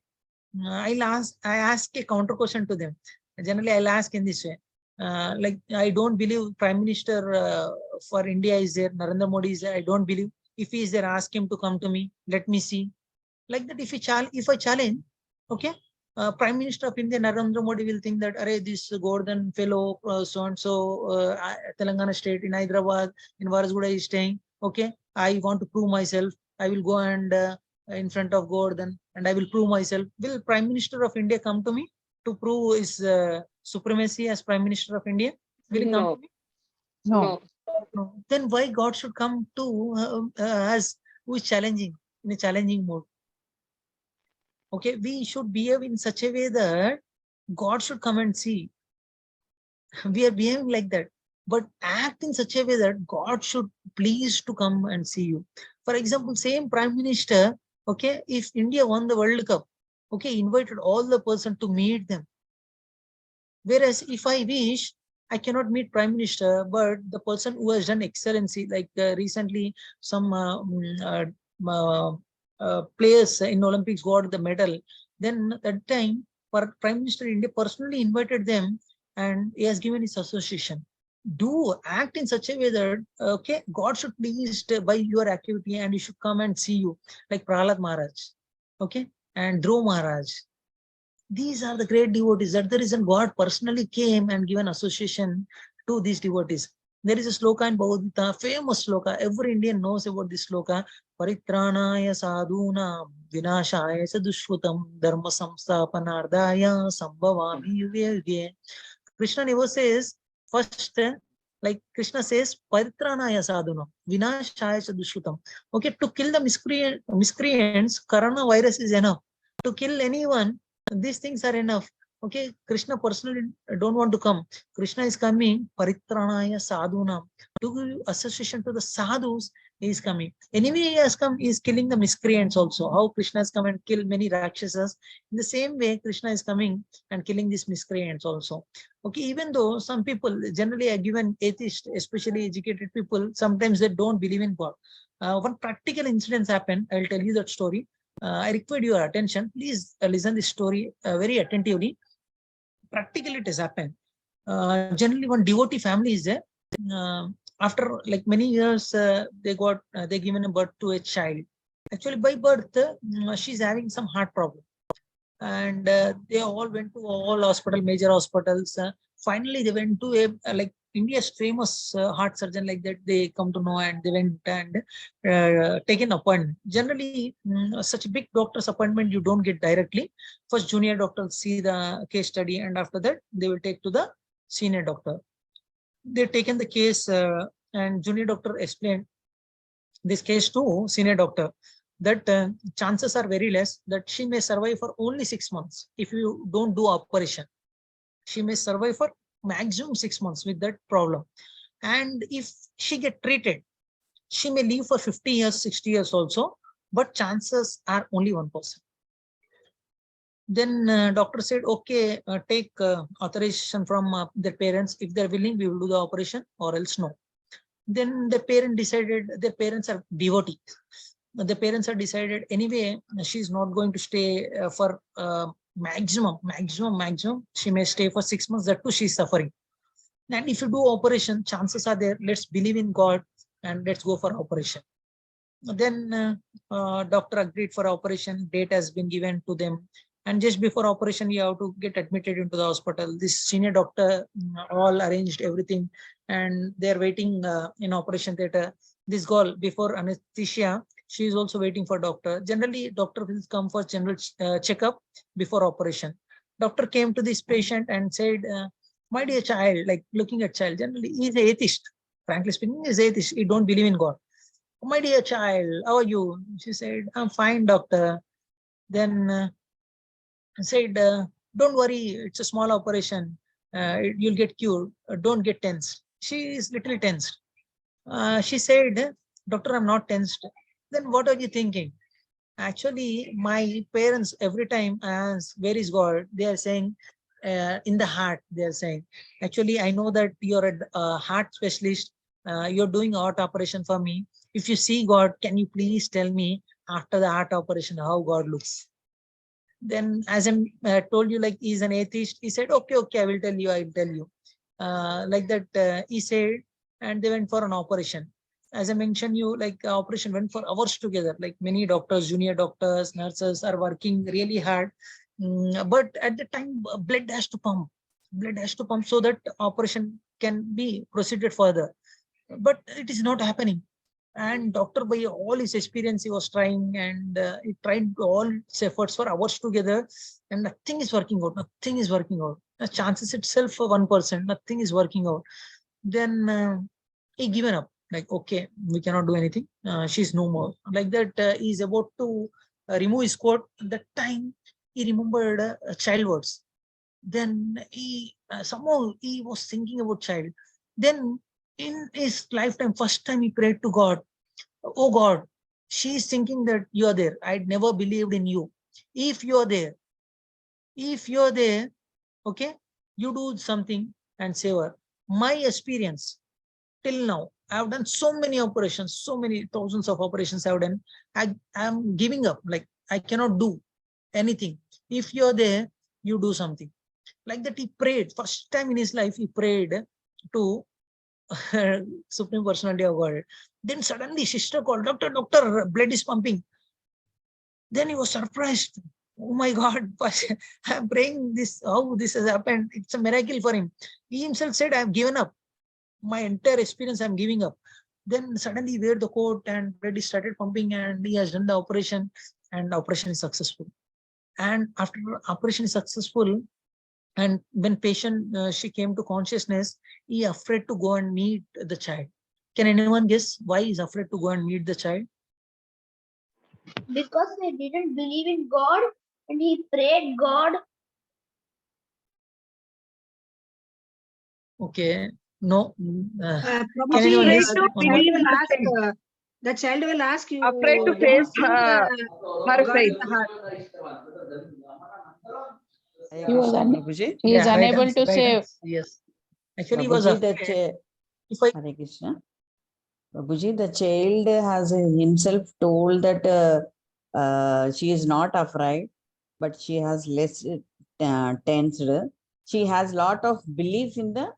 I ask a counter question to them. Generally, I'll ask in this way. Like, I don't believe Prime Minister for India is there, Narendra Modi is there. I don't believe. If he is there, ask him to come to me. Let me see. Like that, if I challenge, okay, Prime Minister of India, Narendra Modi will think that, array, this Gordon fellow, so and so, Telangana state in Hyderabad, in Varasguda is staying. Okay, I want to prove myself. I will go and in front of Gordon and I will prove myself. Will Prime Minister of India come to me to prove his supremacy as Prime Minister of India? Will he come to me? No. No. Then why God should come to us who is challenging, in a challenging mode? Okay, we should behave in such a way that God should come and see. We are behaving like that, but act in such a way that God should please to come and see you. For example, same Prime Minister, okay, if India won the World Cup, okay, invited all the person to meet them. Whereas if I wish, I cannot meet Prime Minister, but the person who has done excellency, like recently some players in Olympics got the medal. Then at that time, Prime Minister India personally invited them and he has given his association. Do act in such a way that, okay, God should pleased by your activity and he should come and see you, like Prahlad Maharaj, okay, and Dhruv Maharaj. These are the great devotees. That's the reason God personally came and given association to these devotees. There is a sloka in Bhagavad Gita, famous sloka. Every Indian knows about this sloka. Paritranaya sadhuna vinashaya sadushvutam dharma samsthapanardaya sambhavami yuge yuge. Krishna never says first, like Krishna says, Paritranaya sadhuna vinashaya sadushvutam. Okay, to kill the miscreants, coronavirus is enough. To kill anyone, these things are enough. Okay, Krishna personally don't want to come. Krishna is coming, Paritranaya Sadhunam. To give association to the sadhus, he is coming. Anyway, he has come, he is killing the miscreants also. How Krishna has come and killed many Rakshasas. In the same way, Krishna is coming and killing these miscreants also. Okay, even though some people, generally a given atheist, especially educated people, sometimes they don't believe in God. One practical incident happened. I'll tell you that story. I require your attention. Please listen this story very attentively. Practically it has happened. Generally one devotee family is there. After like many years, they given a birth to a child. Actually by birth, she's having some heart problem. And they all went to all major hospitals. Finally they went to a like India's famous heart surgeon, like that they come to know, and they went and taken appointment. Generally such a big doctor's appointment you don't get directly. First junior doctor see the case study, and after that they will take to the senior doctor. They taken the case, and junior doctor explained this case to senior doctor, that chances are very less that she may survive for only 6 months if you don't do operation. She may survive for maximum 6 months with that problem. And if she get treated, she may live for 50 years, 60 years also, but chances are only 1%. Then doctor said, okay, take authorization from their parents. If they're willing, we will do the operation, or else no. Then the parent decided, their parents are devotees. The parents are decided anyway, she's not going to stay for maximum. She may stay for 6 months, that too she's suffering. And if you do operation, chances are there, let's believe in God and let's go for operation. Then doctor agreed for operation, date has been given to them. And just before operation, you have to get admitted into the hospital. This senior doctor all arranged everything, and they're waiting in operation theater. This girl, before anesthesia, she is also waiting for doctor. Generally, doctor will come for general checkup before operation. Doctor came to this patient and said, my dear child, like looking at child, generally he is an atheist. Frankly speaking, he is atheist. He don't believe in God. My dear child, how are you? She said, I'm fine, doctor. Then said, don't worry, it's a small operation. You'll get cured. Don't get tensed. She is little tensed. She said, doctor, I'm not tensed. Then what are you thinking? Actually, my parents every time ask, where is God? They are saying, in the heart, they are saying. Actually, I know that you're a heart specialist. You're doing heart operation for me. If you see God, can you please tell me after the heart operation how God looks? Then as I told you, like he's an atheist, he said, okay, I will tell you. Like that, he said, and they went for an operation. As I mentioned you, like operation went for hours together, like many doctors, junior doctors, nurses are working really hard. But at the time, blood has to pump so that operation can be proceeded further. But it is not happening. And doctor, by all his experience, he was trying, and he tried all his efforts for hours together, and nothing is working out. The chances itself for 1%, nothing is working out. Then he given up, like, okay, we cannot do anything. She's no more. Like that, he's about to remove his coat. At that time, he remembered child words. Then he somehow he was thinking about child. Then in his lifetime, first time he prayed to God, oh God, she is thinking that you are there. I'd never believed in you. If you're there, okay, you do something and save her. My experience till now, I've done so many operations, so many thousands of operations I've done. I'm giving up. Like, I cannot do anything. If you're there, you do something. Like that, he prayed. First time in his life, he prayed to Supreme Personality of God. Then suddenly sister called, doctor, blood is pumping. Then he was surprised. Oh my God, I'm praying this, how this has happened. It's a miracle for him. He himself said, I've given up. My entire experience, I'm giving up. Then suddenly he wear the coat and blood started pumping, and he has done the operation, and the operation is successful. And after operation is successful, and when patient, she came to consciousness, he afraid to go and meet the child. Can anyone guess why he's afraid to go and meet the child? Because he didn't believe in God and he prayed God. Okay. No. Can anyone Prabhuji, else? Afraid to One more? believe in the ask, faith. the child will ask you. Afraid to did you face see her God in faith. the heart? Hare He was Krishna, un- Prabhuji. He is Yeah, right unable answer, to right say. answer. Yes. Actually, he was Prabhuji, the afraid. If I Hare Krishna. Prabhuji, the child has himself told that she is not afraid, but she has less tensed. She has lot of belief in the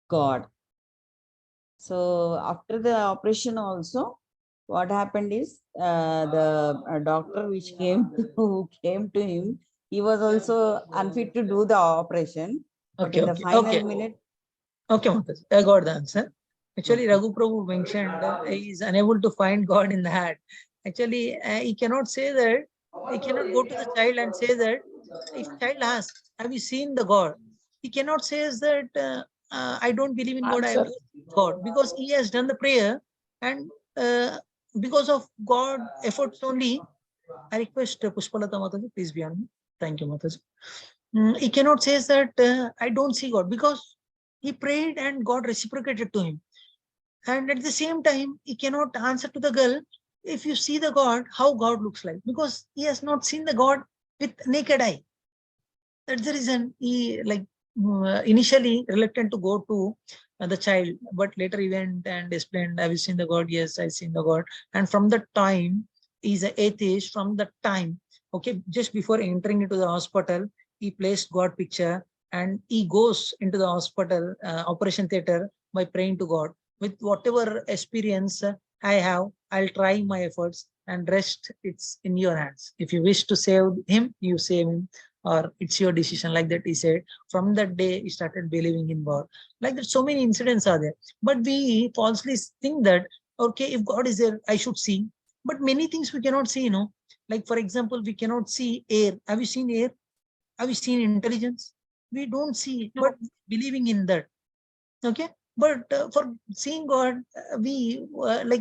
God. So after the operation also, what happened is the doctor which came who came to him, he was also unfit to do the operation. But okay, in the okay, final okay. minute, Okay, Mataji, I got the answer. Actually, Okay. Raghu Prabhu mentioned he is unable to find God in the heart. Actually, he cannot say that. He cannot go to the child and say that. If child asks, "Have you seen the God?" He cannot say that I don't believe in God. I Answer. have God because he has done the prayer, and because of God efforts only. I request Pushpalata Mataji, please be on mute. Thank you, Mataji. He cannot say that I don't see God because he prayed and God reciprocated to him. And at the same time, he cannot answer to the girl, if you see the God, how God looks like, because he has not seen the God with naked eye. That's the reason he initially reluctant to go to the child, but later he went and explained, have you seen the God? Yes, I've seen the God. And from the time, he's an atheist. From the time, okay, just before entering into the hospital, he placed God picture and he goes into the hospital operation theater by praying to God. With whatever experience I have, I'll try my efforts, and rest it's in your hands. If you wish to save him, you save him, or it's your decision, like that he said. From that day he started believing in God. Like that, so many incidents are there, but we falsely think that, okay, if God is there, I should see. But many things we cannot see, like for example, we cannot see air. Have you seen air? Have you seen intelligence? We don't see, but believing in that. Okay, but for seeing God, we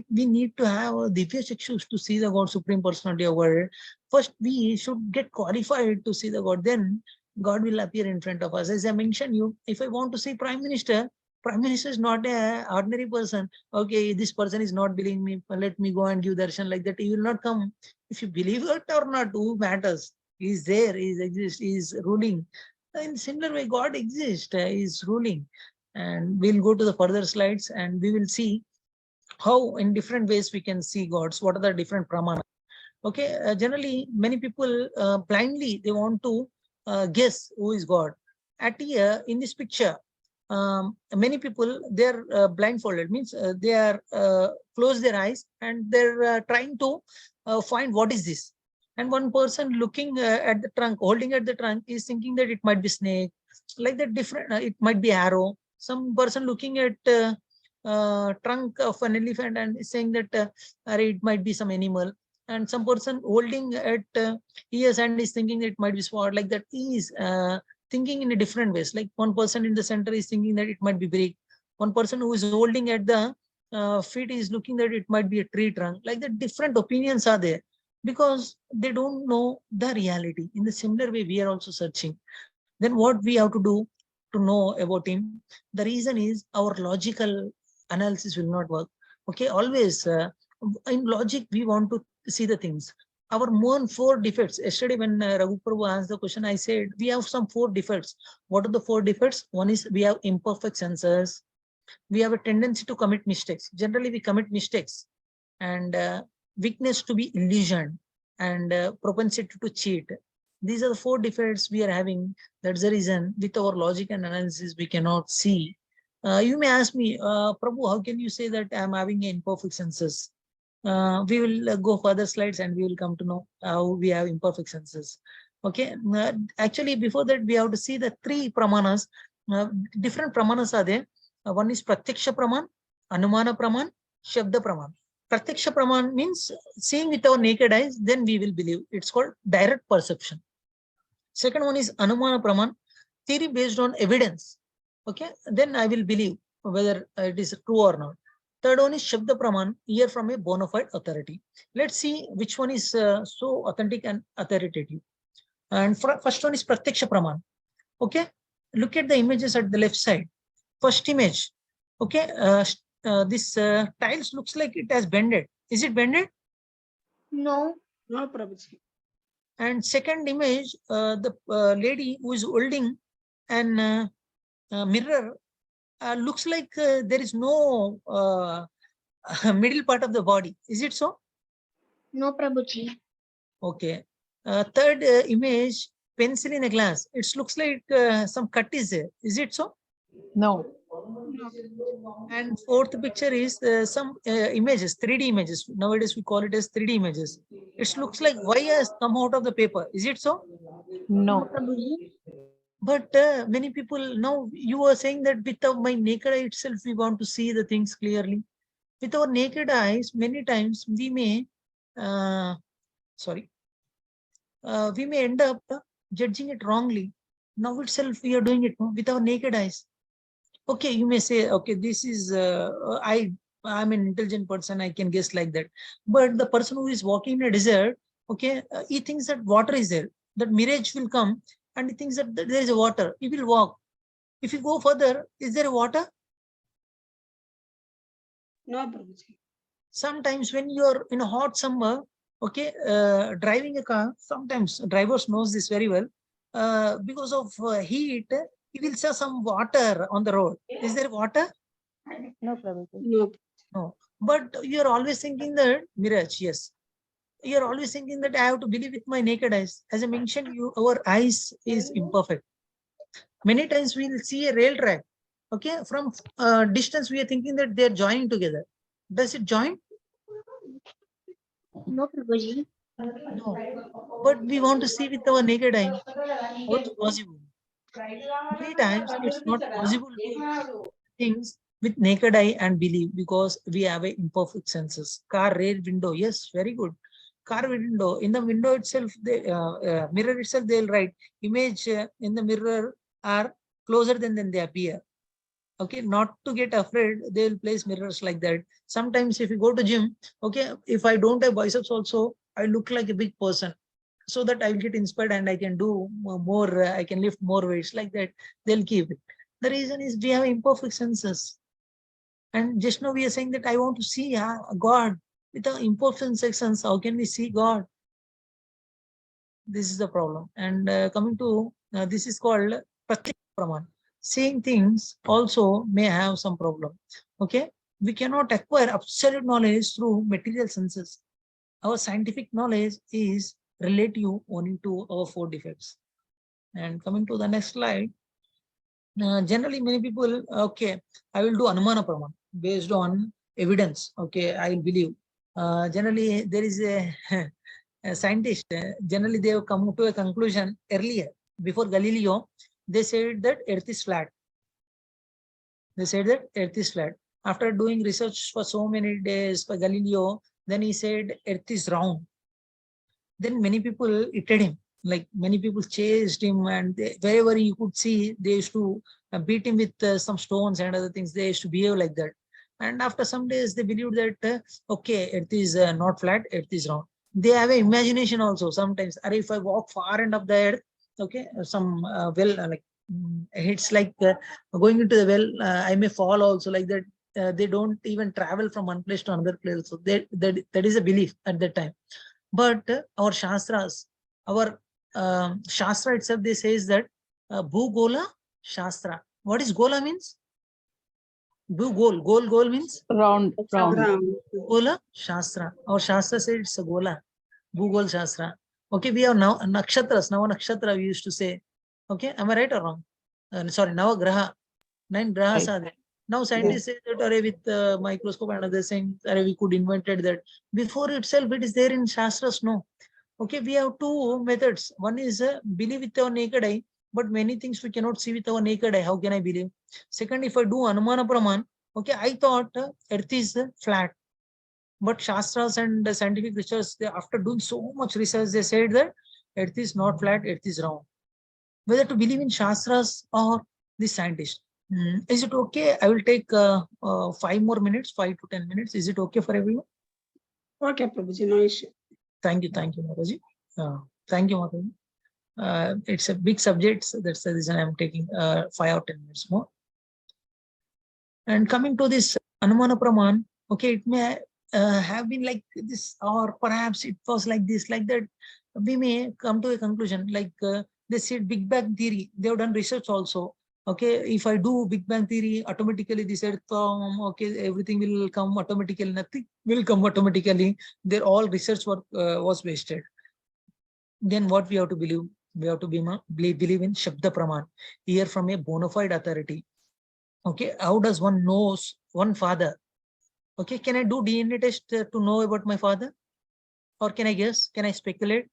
need to have a divya chakshus to see the God, supreme personality of God. First we should get qualified to see the God, then God will appear in front of us. As I mentioned you, if I want to see prime minister, prime minister is not a ordinary person. Okay, this person is not believing me, let me go and give darshan, like that he will not come. If you believe it or not, who matters? He is there, he exists, he is ruling. In similar way, God exists, he is ruling. And we'll go to the further slides and we will see how in different ways we can see gods, what are the different pramana. Okay, generally many people blindly they want to guess who is God. At here in this picture, many people they're blindfolded, means they are close their eyes and they're trying to find what is this. And one person looking at the trunk, holding at the trunk, is thinking that it might be snake, like that different, it might be arrow. Some person looking at trunk of an elephant and is saying that it might be some animal. And some person holding at ears and is thinking that it might be sword, like that. He is thinking in a different ways. Like one person in the center is thinking that it might be brick. One person who is holding at the feet is looking that it might be a tree trunk. Like that, different opinions are there because they don't know the reality. In the similar way, we are also searching. Then what we have to do to know about him? The reason is our logical analysis will not work. Okay, always in logic we want to see the things. Our more 4 defects. Yesterday when Raghu Prabhu asked the question, I said we have some 4 defects. What are the 4 defects? One is we have imperfect senses. We have a tendency to commit mistakes. Generally we commit mistakes, and weakness to be illusioned, and propensity to cheat. These are the 4 defects we are having. That's the reason with our logic and analysis we cannot see. You may ask me, Prabhu, how can you say that I'm having imperfect senses? We will go further slides and we will come to know how we have imperfect senses. Okay, actually before that we have to see the 3 pramanas. Different pramanas are there. One is pratyaksha praman, anumana praman, shabda praman. Pratyaksha praman means seeing with our naked eyes, then we will believe. It's called direct perception. Second one is anumana praman, theory based on evidence. Okay, then I will believe whether it is true or not. Third one is shabda praman, hear from a bona fide authority. Let's see which one is so authentic and authoritative. And first one is pratyaksha praman. Okay, look at the images at the left side. First image, okay, this tiles looks like it has bended. Is it bended? No. No, Prabhuji. And second image, the lady who is holding an mirror looks like there is no middle part of the body. Is it so? No, Prabhuji. Okay. Third image, pencil in a glass. It looks like some cut is there. Is it so? No. And fourth picture is some images, 3D images. Nowadays we call it as 3D images. It looks like Y has come out of the paper. Is it so? No, No. Prabhuji. But many people now, you were saying that with my naked eye itself, we want to see the things clearly. With our naked eyes, many times we may, we may end up judging it wrongly. Now itself, we are doing it with our naked eyes. Okay, you may say, okay, this is, I'm an intelligent person, I can guess like that. But the person who is walking in a desert, okay, he thinks that water is there, that mirage will come, and he thinks that there is a water. He will walk. If you go further, is there a water? No, Prabhuji. Sometimes when you are in a hot summer, okay, driving a car, sometimes drivers knows this very well. Because of heat, you will see some water on the road. Is there water? No, Prabhuji. No. No. But you are always thinking that mirage, yes. You are always thinking that I have to believe with my naked eyes. As I mentioned, our eyes is imperfect. Many times we will see a rail track. Okay, from distance we are thinking that they are joining together. Does it join? No, Prabhuji. No. But we want to see with our naked eye. How it's possible? Many times it's not possible to see things with naked eye and believe because we have a imperfect senses. Car rear window, yes, very good. Car window, in the window itself, the mirror itself, they'll write image in the mirror are closer than they appear. Okay, not to get afraid, they will place mirrors like that. Sometimes if you go to gym, okay, if I don't have biceps also, I look like a big person, so that I will get inspired and I can do more, I can lift more weights like that. They'll keep it. The reason is we have imperfect senses. And just now we are saying that I want to see God. With the imperfect senses, how can we see God? This is the problem. And coming to this is called Pratyek Praman. Seeing things also may have some problem. Okay, we cannot acquire absolute knowledge through material senses. Our scientific knowledge is relative only to our 4 defects. And coming to the next slide, generally many people, okay, I will do Anumana Praman based on evidence. Okay, I will believe. Generally, there is a scientist, generally they have come to a conclusion earlier. Before Galileo, they said that Earth is flat. They said that Earth is flat. After doing research for so many days for Galileo, then he said Earth is round. Then many people hated him. Like many people chased him, and wherever you could see, they used to beat him with some stones and other things. They used to behave like that. And after some days, they believed that okay, Earth is not flat, Earth is round. They have an imagination also. Sometimes, or if I walk far end of the Earth, okay, some it's like going into the well, I may fall also like that. They don't even travel from one place to another place. So that is a belief at that time. But our Shastras, our Shastra itself, they says that Bhugola Shastra. What is Gola means? Bhugol. Gol means? Round. Round. Bhugola Shastra. Our Shastra says it's a Gola. Bhugol Shastra. Okay, we have now Nakshatras. Now Nakshatra we used to say. Okay, am I right or wrong? Sorry, Navagraha. 9 grahas are there. Now scientists say that with microscope and other things, we could invented that. Before itself, it is there in Shastras, no. Okay, we have 2 methods. One is believe with our naked eye, but many things we cannot see with our naked eye. How can I believe? Second, if I do Anumana Praman, okay, I thought Earth is flat. But Shastras and scientific research, after doing so much research, they said that Earth is not flat, Earth is round. Whether to believe in Shastras or the scientist. Is it okay? I will take 5 more minutes, 5 to 10 minutes. Is it okay for everyone? Okay, Prabhuji, no issue. Thank you, Mataji. Thank you, Mataji. It's a big subject, so that's the reason I'm taking 5 or 10 minutes more. And coming to this Anumana Praman, okay, it may have been like this, or perhaps it was like this, like that. We may come to a conclusion, like they said Big Bang theory. They have done research also. Okay, if I do Big Bang theory, automatically this earth, okay, everything will come automatically. Nothing will come automatically. Their all research work was wasted. Then what we have to believe? We have to believe in Shabda Praman, hear from a bona fide authority. Okay, how does one knows one father? Okay, can I do DNA test to know about my father? Or can I guess? Can I speculate?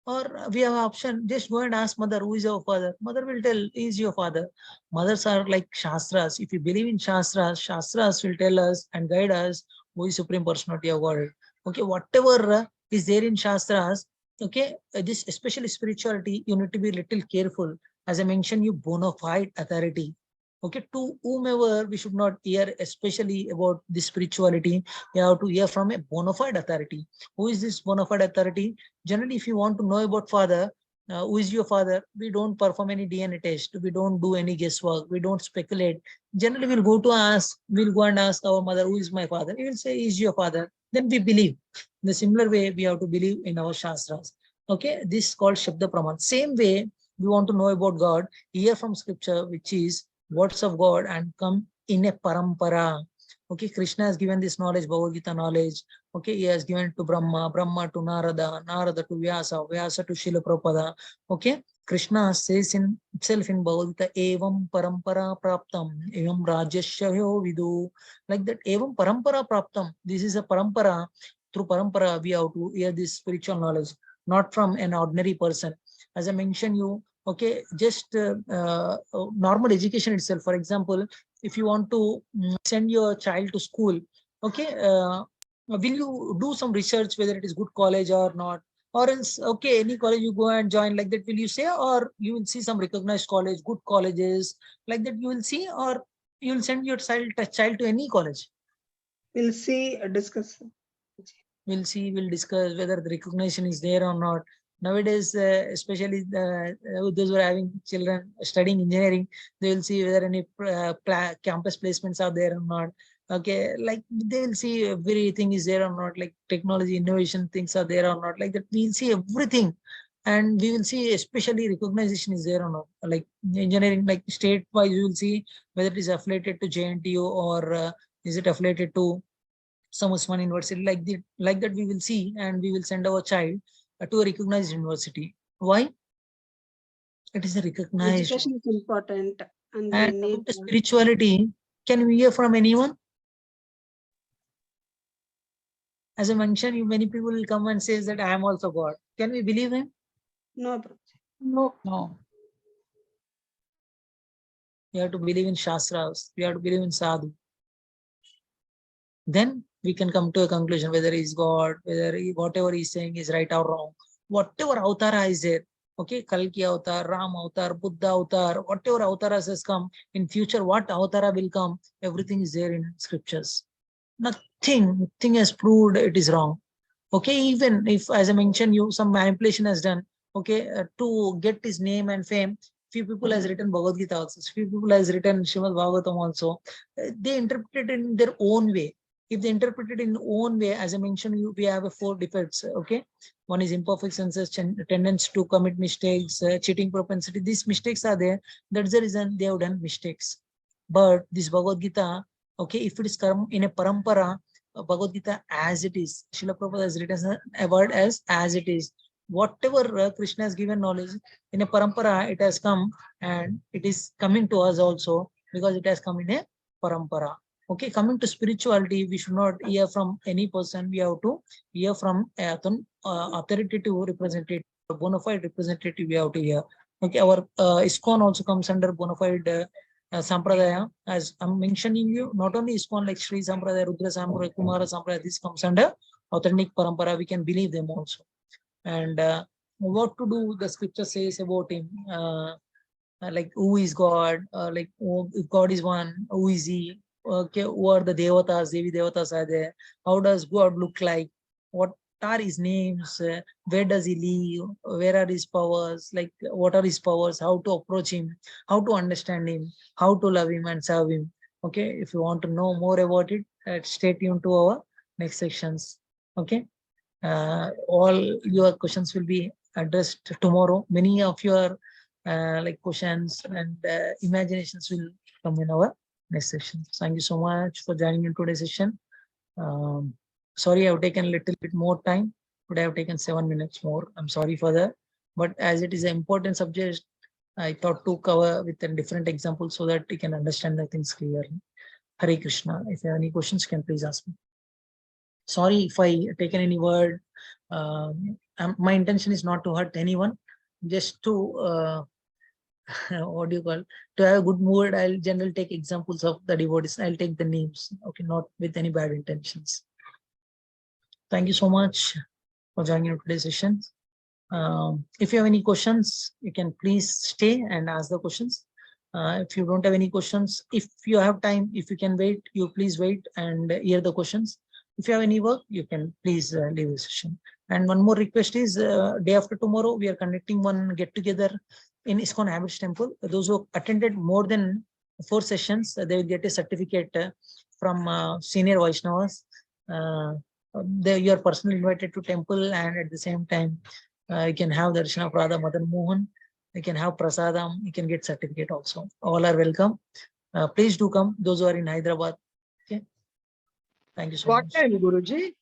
Or we have option, just go and ask mother, who is your father? Mother will tell, he is your father. Mothers are like Shastras. If you believe in Shastras, Shastras will tell us and guide us who is Supreme Personality of God. Okay, whatever is there in Shastras, okay, this especially spirituality, you need to be little careful. As I mentioned, you bona fide authority. Okay, to whomever we should not hear, especially about this spirituality, you have to hear from a bona fide authority. Who is this bona fide authority? Generally, if you want to know about father, who is your father, we don't perform any DNA test, we don't do any guesswork, we don't speculate. Generally, we'll go and ask our mother, who is my father? He will say, is your father. Then we believe. In the similar way, we have to believe in our Shastras. Okay, this is called Shabda Praman. Same way, we want to know about God, hear from scripture, which is words of God, and come in a parampara. Okay, Krishna has given this knowledge, Bhagavad Gita knowledge. Okay, he has given to Brahma, Brahma to Narada, Narada to Vyasa, Vyasa to Srila Prabhupada. Okay, Krishna says in itself in Bhagavad Gita, Evam parampara praptam, evam rajyasya vidu. Like that, Evam parampara praptam. This is a parampara. Through parampara, we have to hear this spiritual knowledge, not from an ordinary person. As I mentioned you, okay, just normal education itself. For example, if you want to send your child to school, okay, will you do some research whether it is good college or not? Or else, okay, any college you go and join, like that will you say? Or you will see some recognized college, good colleges, like that you will see? Or you will send your child to any college? We'll see, discuss. We'll see, we'll discuss whether the recognition is there or not. Nowadays, especially those who are having children studying engineering, they will see whether any campus placements are there or not. Okay, like they will see everything is there or not, like technology innovation things are there or not, like that we'll see everything. And we will see especially recognition is there or not, like engineering, like state wise you will see whether it is affiliated to JNTU or is it affiliated to some Usman University, like that we will see, and we will send our child to a recognized university. Why? It is a recognized. Education is important, and we And need about the spirituality, can we hear from anyone? As I mentioned, many people will come and says that I am also God. Can we believe him? no, Prabhuji. No. No. We have to believe in Shastras. We have to believe in Sadhu. Then we can come to a conclusion whether he's God, whether whatever he's saying is right or wrong. Whatever avatara is there, okay, Kalki avatar, Ram avatar, Buddha avatar, whatever avataras has come, in future what avatara will come, everything is there in scriptures. Nothing has proved it is wrong. Okay, even if, as I mentioned, some manipulation has done, okay, to get his name and fame, few people has written Bhagavad Gita also, few people has written Srimad Bhagavatam also. They interpret it in their own way. If they interpret it in own way, as I mentioned, we have 4 defects. Okay, one is imperfect senses, tendency to commit mistakes, cheating propensity. These mistakes are there. That's the reason they have done mistakes. But this Bhagavad Gita, okay, if it is come in a parampara, Bhagavad Gita as it is, Srila Prabhupada has written a word as it is. Whatever Krishna has given knowledge in a parampara, it has come, and it is coming to us also because it has come in a parampara. Okay, coming to spirituality, we should not hear from any person. We have to hear from authoritative representative, bona fide representative. We have to hear. Okay, our ISKCON also comes under bona fide Sampradaya. As I'm mentioning you, not only ISKCON like Sri Sampradaya, Rudra Sampradaya, Kumara Sampradaya, this comes under authentic parampara. We can believe them also. And what to do, the scripture says about him, like who is God, like if God is one, who is he? Okay, who are the devatas, Devi devatas are there? How does God look like? What are his names, where does he live, where are his powers, like what are his powers, how to approach him, how to understand him, how to love him and serve him. Okay, if you want to know more about it, stay tuned to our next sections. Okay, all your questions will be addressed tomorrow. Many of your like questions and imaginations will come in our next session. Thank you so much for joining in today's session. Sorry, I've taken a little bit more time. Would have taken 7 minutes more. I'm sorry for that. But as it is an important subject, I thought to cover with a different example so that you can understand the things clearly. Hare Krishna. If you have any questions, can please ask me. Sorry if I taken any word. My intention is not to hurt anyone, just to what do you call, to have a good mood. I'll generally take examples of the devotees. I'll take the names. Okay, not with any bad intentions. Thank you so much for joining today's session. If you have any questions, you can please stay and ask the questions. If you don't have any questions, if you have time, if you can wait, you please wait and hear the questions. If you have any work, you can please leave the session. And one more request is, day after tomorrow, we are conducting one get together in ISKCON Habits Temple. Those who attended more than 4 sessions, they will get a certificate from senior Vaishnavas. You are personally invited to temple, and at the same time, you can have the Darshana of Radha Madan Mohan. You can have prasadam. You can get certificate also. All are welcome. Please do come. Those who are in Hyderabad. Okay. Thank you so What much. time, Guruji?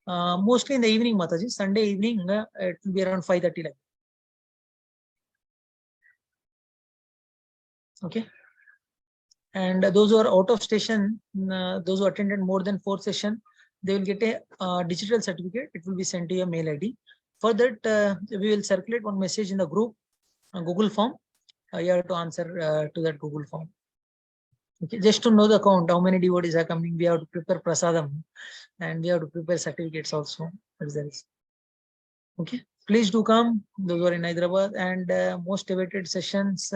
Mostly in the evening, Mataji. Sunday evening, it will be around 5:30. Like. Okay. And those who are out of station, those who attended more than 4 sessions, they will get a digital certificate. It will be sent to your mail ID. For that, we will circulate one message in the group, Google form. You have to answer to that Google form. Okay, just to know the count, how many devotees are coming, we have to prepare prasadam, and we have to prepare certificates also. Okay, please do come. Those who are in Hyderabad, and most awaited sessions.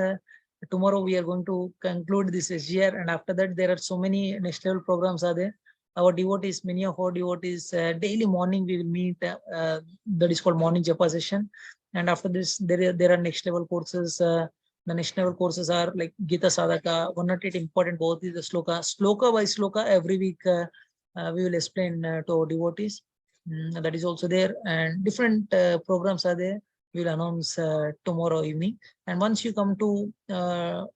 Tomorrow we are going to conclude this SGR, and after that there are so many next level programs are there. Our devotees, many of our devotees, daily morning we will meet. That is called morning japa session, and after this there are next level courses. The next level courses are like Gita Sadhaka, 108 important both is the sloka by sloka. Every week we will explain to our devotees. That is also there, and different programs are there. We will announce tomorrow evening. And once you come to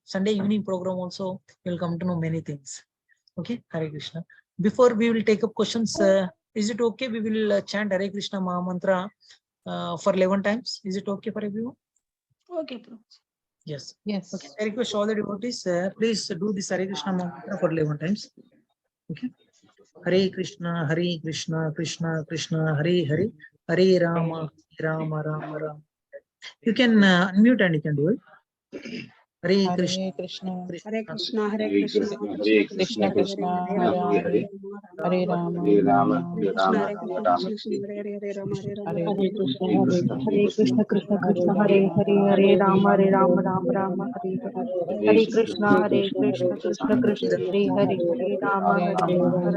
Sunday evening program also, you will come to know many things. Okay, Hare Krishna. Before we will take up questions, is it okay? We will chant Hare Krishna Maha Mantra for 11 times. Is it okay for everyone? Okay, Prabhuji. Yes. Yes. Okay. I request all the devotees, please do this Hare Krishna Maha Mantra for 11 times. Okay. Hare Krishna, Krishna Krishna, Hare Hare, Hare Rama, Rama Rama. You can unmute and you can do it. Hare Krishna, Hare Krishna, Hare Krishna, Hare Hare Krishna, Krishna, Krishna Hare Krishna, Krishna, Hare Krishna Hare, Krishna, Hare Hare Rama, Hare Rama, Hare Rama, Hare Hare Krishna, Rama, Hare Krishna, Hare Rama, Hare Rama, Hare Hare Krishna, Hare Krishna, Hare Krishna, Krishna Krishna Hare Hare Rama, Hare Hare Rama Hare Rama Rama Rama Hare Hare Hare Krishna Hare Krishna Krishna Krishna Hare Hare Hare Rama Hare Hare Rama, Rama Hare Rama Rama, Rama Rama Hare Rama, Hare Hare Hare Krishna, Krishna Hare Krishna Krishna, Hare Krishna Hare Krishna Hare Krishna Rama, Hare Krishna, Hare Hare Hare Rama Hare Hare Rama, Rama Hare Rama Rama, Rama Rama Hare Hare Rama, Krishna, Hare Hare Hare Hare Krishna, Krishna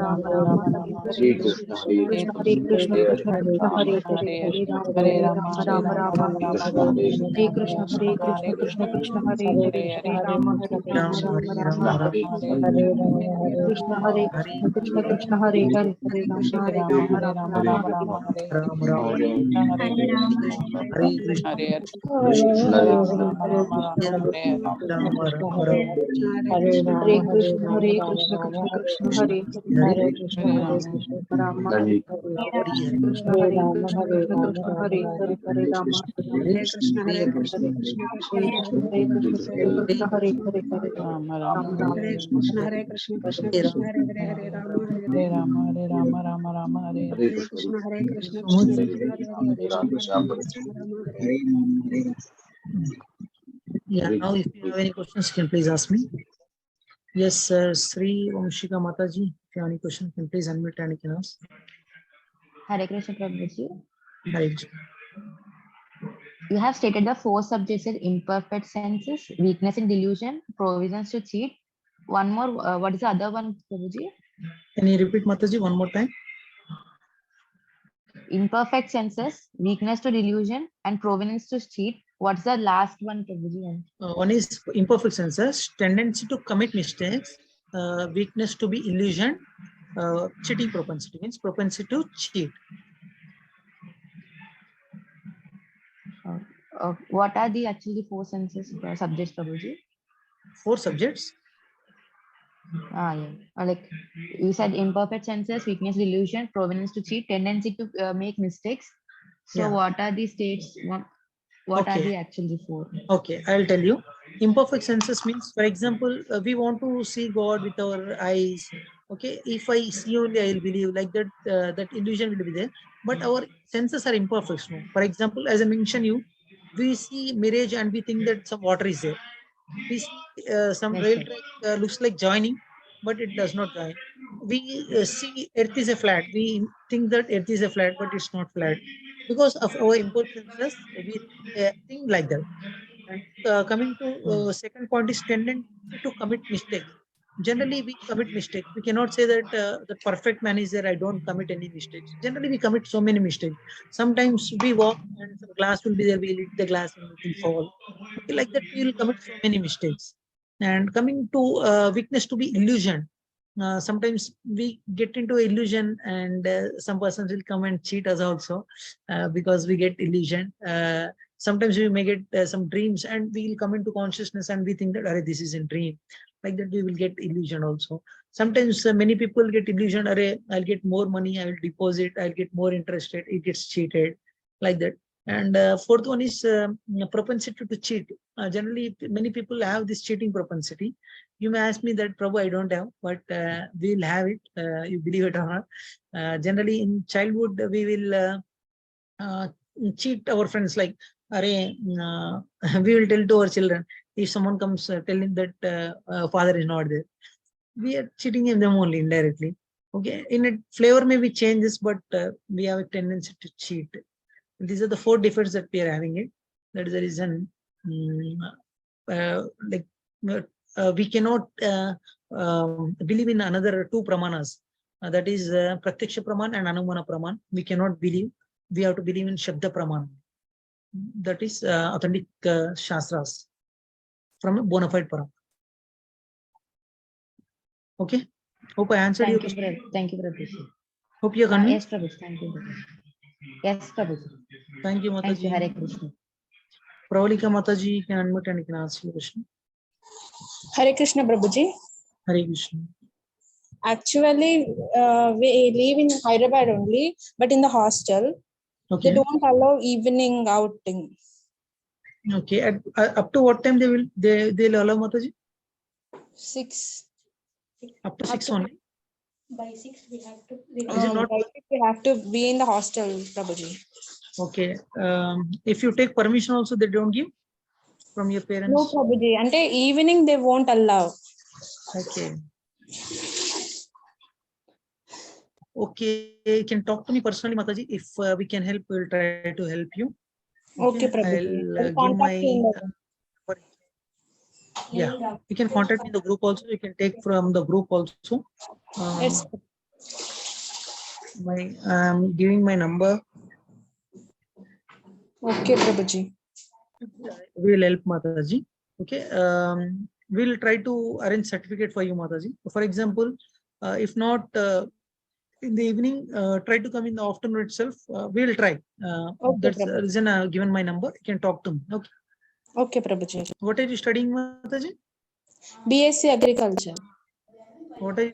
Krishna, Hare Hare Krishna Krishna Krishna, Krishna Hare Hare Hare Hare Hare Krishna, Rama Hare Krishna Rama Krishna, Rama Hare Rama Rama, Hare Hare Rama, Krishna, Hare Hare Krishna Hare Hare Krishna Krishna Hare Hare Hare Rama Hare Hare Rama, Rama Hare Rama Rama, Rama Rama Hare Rama, Hare Hare Rama, Krishna, Hare Hare Rama, Krishna, Hare Hare Krishna, Hare Hare Krishna, Hare Hare Rama, Krishna, Rama Rama, Rama, Hare Rama, Krishna Rama, Hare Krishna Hare Krishna Krishna Krishna Krishna, Hare Hare Hare Krishna Hare Hare Rama, Krishna Rama Hare Hare Hare Hare, Krishna Hare Krishna Krishna Krishna Hare Hare Hare Rama Hare Hare Krishna, Hare Hare, Krishna, Hare Krishna Krishna, Hare Hare Krishna Hare Hare, Krishna Hare Krishna Rama, Krishna Hare Hare Hare Rama Rama Rama, Rama Hare Krishna, Hare Krishna, Krishna Krishna, Hare Hare, Hare Rama, Hare Hare Rama. Rama, Hare Rama, Rama Rama, Hare Hare Krishna, Hare Thank you Krishna, so Krishna much. Krishna, Hare Hare, Hare Rama, Hare Rama, Hare Rama, Hare Hare. Yeah, now if you have any questions, you can please ask me. Yes, sir. Sri Vamshika Mataji, if you have any question, can please unmute and you can ask. Hare Krishna Prabhuji. Hare You have stated the 4 subjects as imperfect senses, weakness in delusion, provisions to cheat. One more, what is the other one, Prabhuji? Can you repeat Mataji one more time? imperfect senses, weakness to delusion, and provenance to cheat. What's the last one, Prabhuji? One is imperfect senses, tendency to commit mistakes, weakness to be illusion, cheating propensity means propensity to cheat. What are the actually four senses subjects, Prabhuji? 4 subjects. Yeah. Like you said, imperfect senses, weakness, delusion, provenance to cheat, tendency to make mistakes. So Yeah. what are the states? What are Okay. the actually four? Okay, I'll tell you. Imperfect senses means, for example, we want to see God with our eyes. Okay, if I see only, I will believe, like that. That illusion will be there. But our senses are imperfect. No? For example, as I mentioned, we see mirage and we think that some water is there. We see some Yes, rail sir. track looks like joining, but it does not join. We see Earth is a flat. We think that Earth is a flat, but it's not flat because of our imperfect senses. We think like that. And coming to second point is tendency to commit mistakes. Generally, we commit mistakes. We cannot say that the perfect man is there. I don't commit any mistakes. Generally, we commit so many mistakes. Sometimes we walk and some glass will be there. We'll hit the glass and it will fall. Okay, like that, we will commit so many mistakes. And coming to weakness to be illusion. Sometimes we get into illusion and some persons will come and cheat us also because we get illusion. Sometimes we may get some dreams and we will come into consciousness and we think that this is a dream. Like that, we will get illusion also. Sometimes many people get illusion, I'll get more money, I will deposit, I'll get more interested, it gets cheated, like that. And fourth one is propensity to cheat. Generally, many people have this cheating propensity. You may ask me that, Prabhu, I don't have, but we will have it. You believe it or not. Generally, in childhood, we will cheat our friends like, we will tell to our children, if someone comes telling that father is not there, we are cheating them only indirectly. Okay, in a flavor maybe changes, but we have a tendency to cheat. These are the 4 defects that we are having it. That is the reason we cannot believe in another 2 pramanas. That is Pratyaksha Praman and Anumana Praman. We cannot believe. We have to believe in Shabda Praman. That is authentic Shastras from a bona fide Param. Okay. Hope I answered your question. Thank you, Prabhuji. Hope you are convinced. Yes, Prabhuji. Thank you. Yes, Prabhuji. Thank you, Thank you, Mataji. Hare Krishna. Pravalika Mataji, you can unmute and you can ask your question. Hare Krishna Prabhuji. Hare Krishna. Actually, we live in Hyderabad only, but in the hostel, Okay. they don't allow evening outing. Okay. Up to what time they'll allow, Mataji? 6. Up to 6 only. By 6 we have to. Is it not? We have to be in the hostel, Prabhuji. Okay. If you take permission also, they don't give from your parents? No, Prabhuji. Ante evening they won't allow. Okay. Okay, you can talk to me personally, Mataji. If we can help, we'll try to help you. Okay, Prabhuji. I'll give my yeah. You can contact me in the group also. You can take from the group also. Yes. I'm giving my number. Okay, Prabhuji. We'll help Mataji. Okay. We'll try to arrange certificate for you, Mataji. For example, if not in the evening, try to come in the afternoon itself. We'll try. Okay, That's the Prabhuji. reason I've given my number. You can talk to me. Okay. Okay, Prabhuji. What are you studying, Mataji? BSc Agriculture. What are you?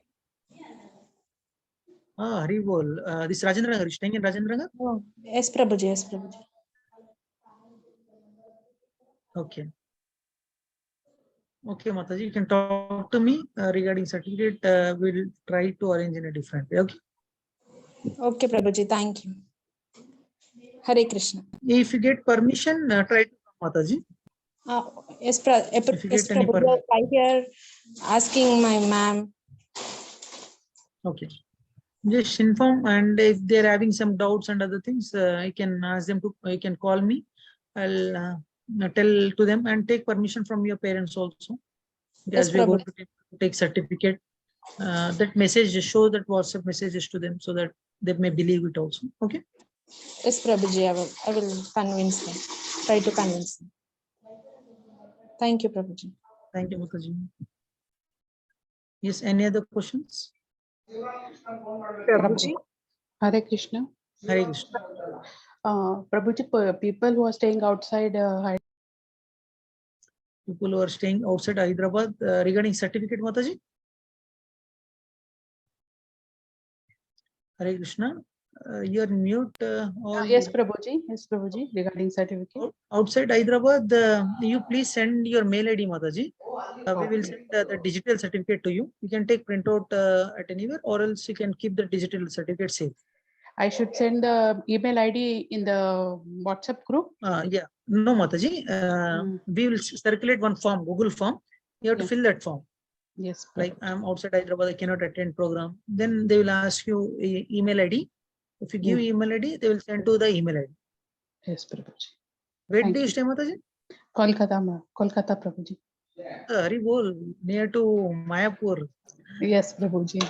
Haribol. This Rajendra Nagar. Staying in Rajendra Nagar? Oh, yes, Prabhuji. Yes, Prabhuji. Okay. Okay, Mataji, you can talk to me regarding certificate. We'll try to arrange in a different way. Okay. Okay, Prabhuji. Thank you. Hare Krishna. If you get permission, try to come, Mataji. Yes, If you get any Prabhuji. permission. I here asking my ma'am. Okay. Just inform, and if they're having some doubts and other things, I can ask them to. You can call me. I'll tell to them and take permission from your parents also. Yes, As we're going Prabhuji. to take certificate, that message, show that WhatsApp messages to them so that they may believe it also. Okay. Yes, Prabhuji, I will convince them. Try to convince them. Thank you, Prabhuji. Thank you, Mataji. Yes, any other questions? Prabhuji. Hare Krishna. Hare Krishna. Prabhuji, people who are staying outside People who are staying outside Hyderabad regarding certificate, Mataji. Hare Krishna. You are mute. yes, Prabhuji. Yes, Prabhuji. Regarding certificate. Outside Hyderabad, you please send your mail ID, Mataji. We will send the digital certificate to you. You can take printout at anywhere, or else you can keep the digital certificate safe. I should send the email ID in the WhatsApp group. Yeah, no, Mataji. We will circulate one form, Google form. You have to Yeah. fill that form. Yes. Like Prabhuji. I'm outside Hyderabad, I cannot attend program. Then they will ask you email ID. If you give email ID, they will send to the email ID. Yes, Prabhuji. Where Thank do you you. stay, Mataji? Kolkata, Prabhuji. Hari bol, near to Mayapur. Yes, Prabhuji.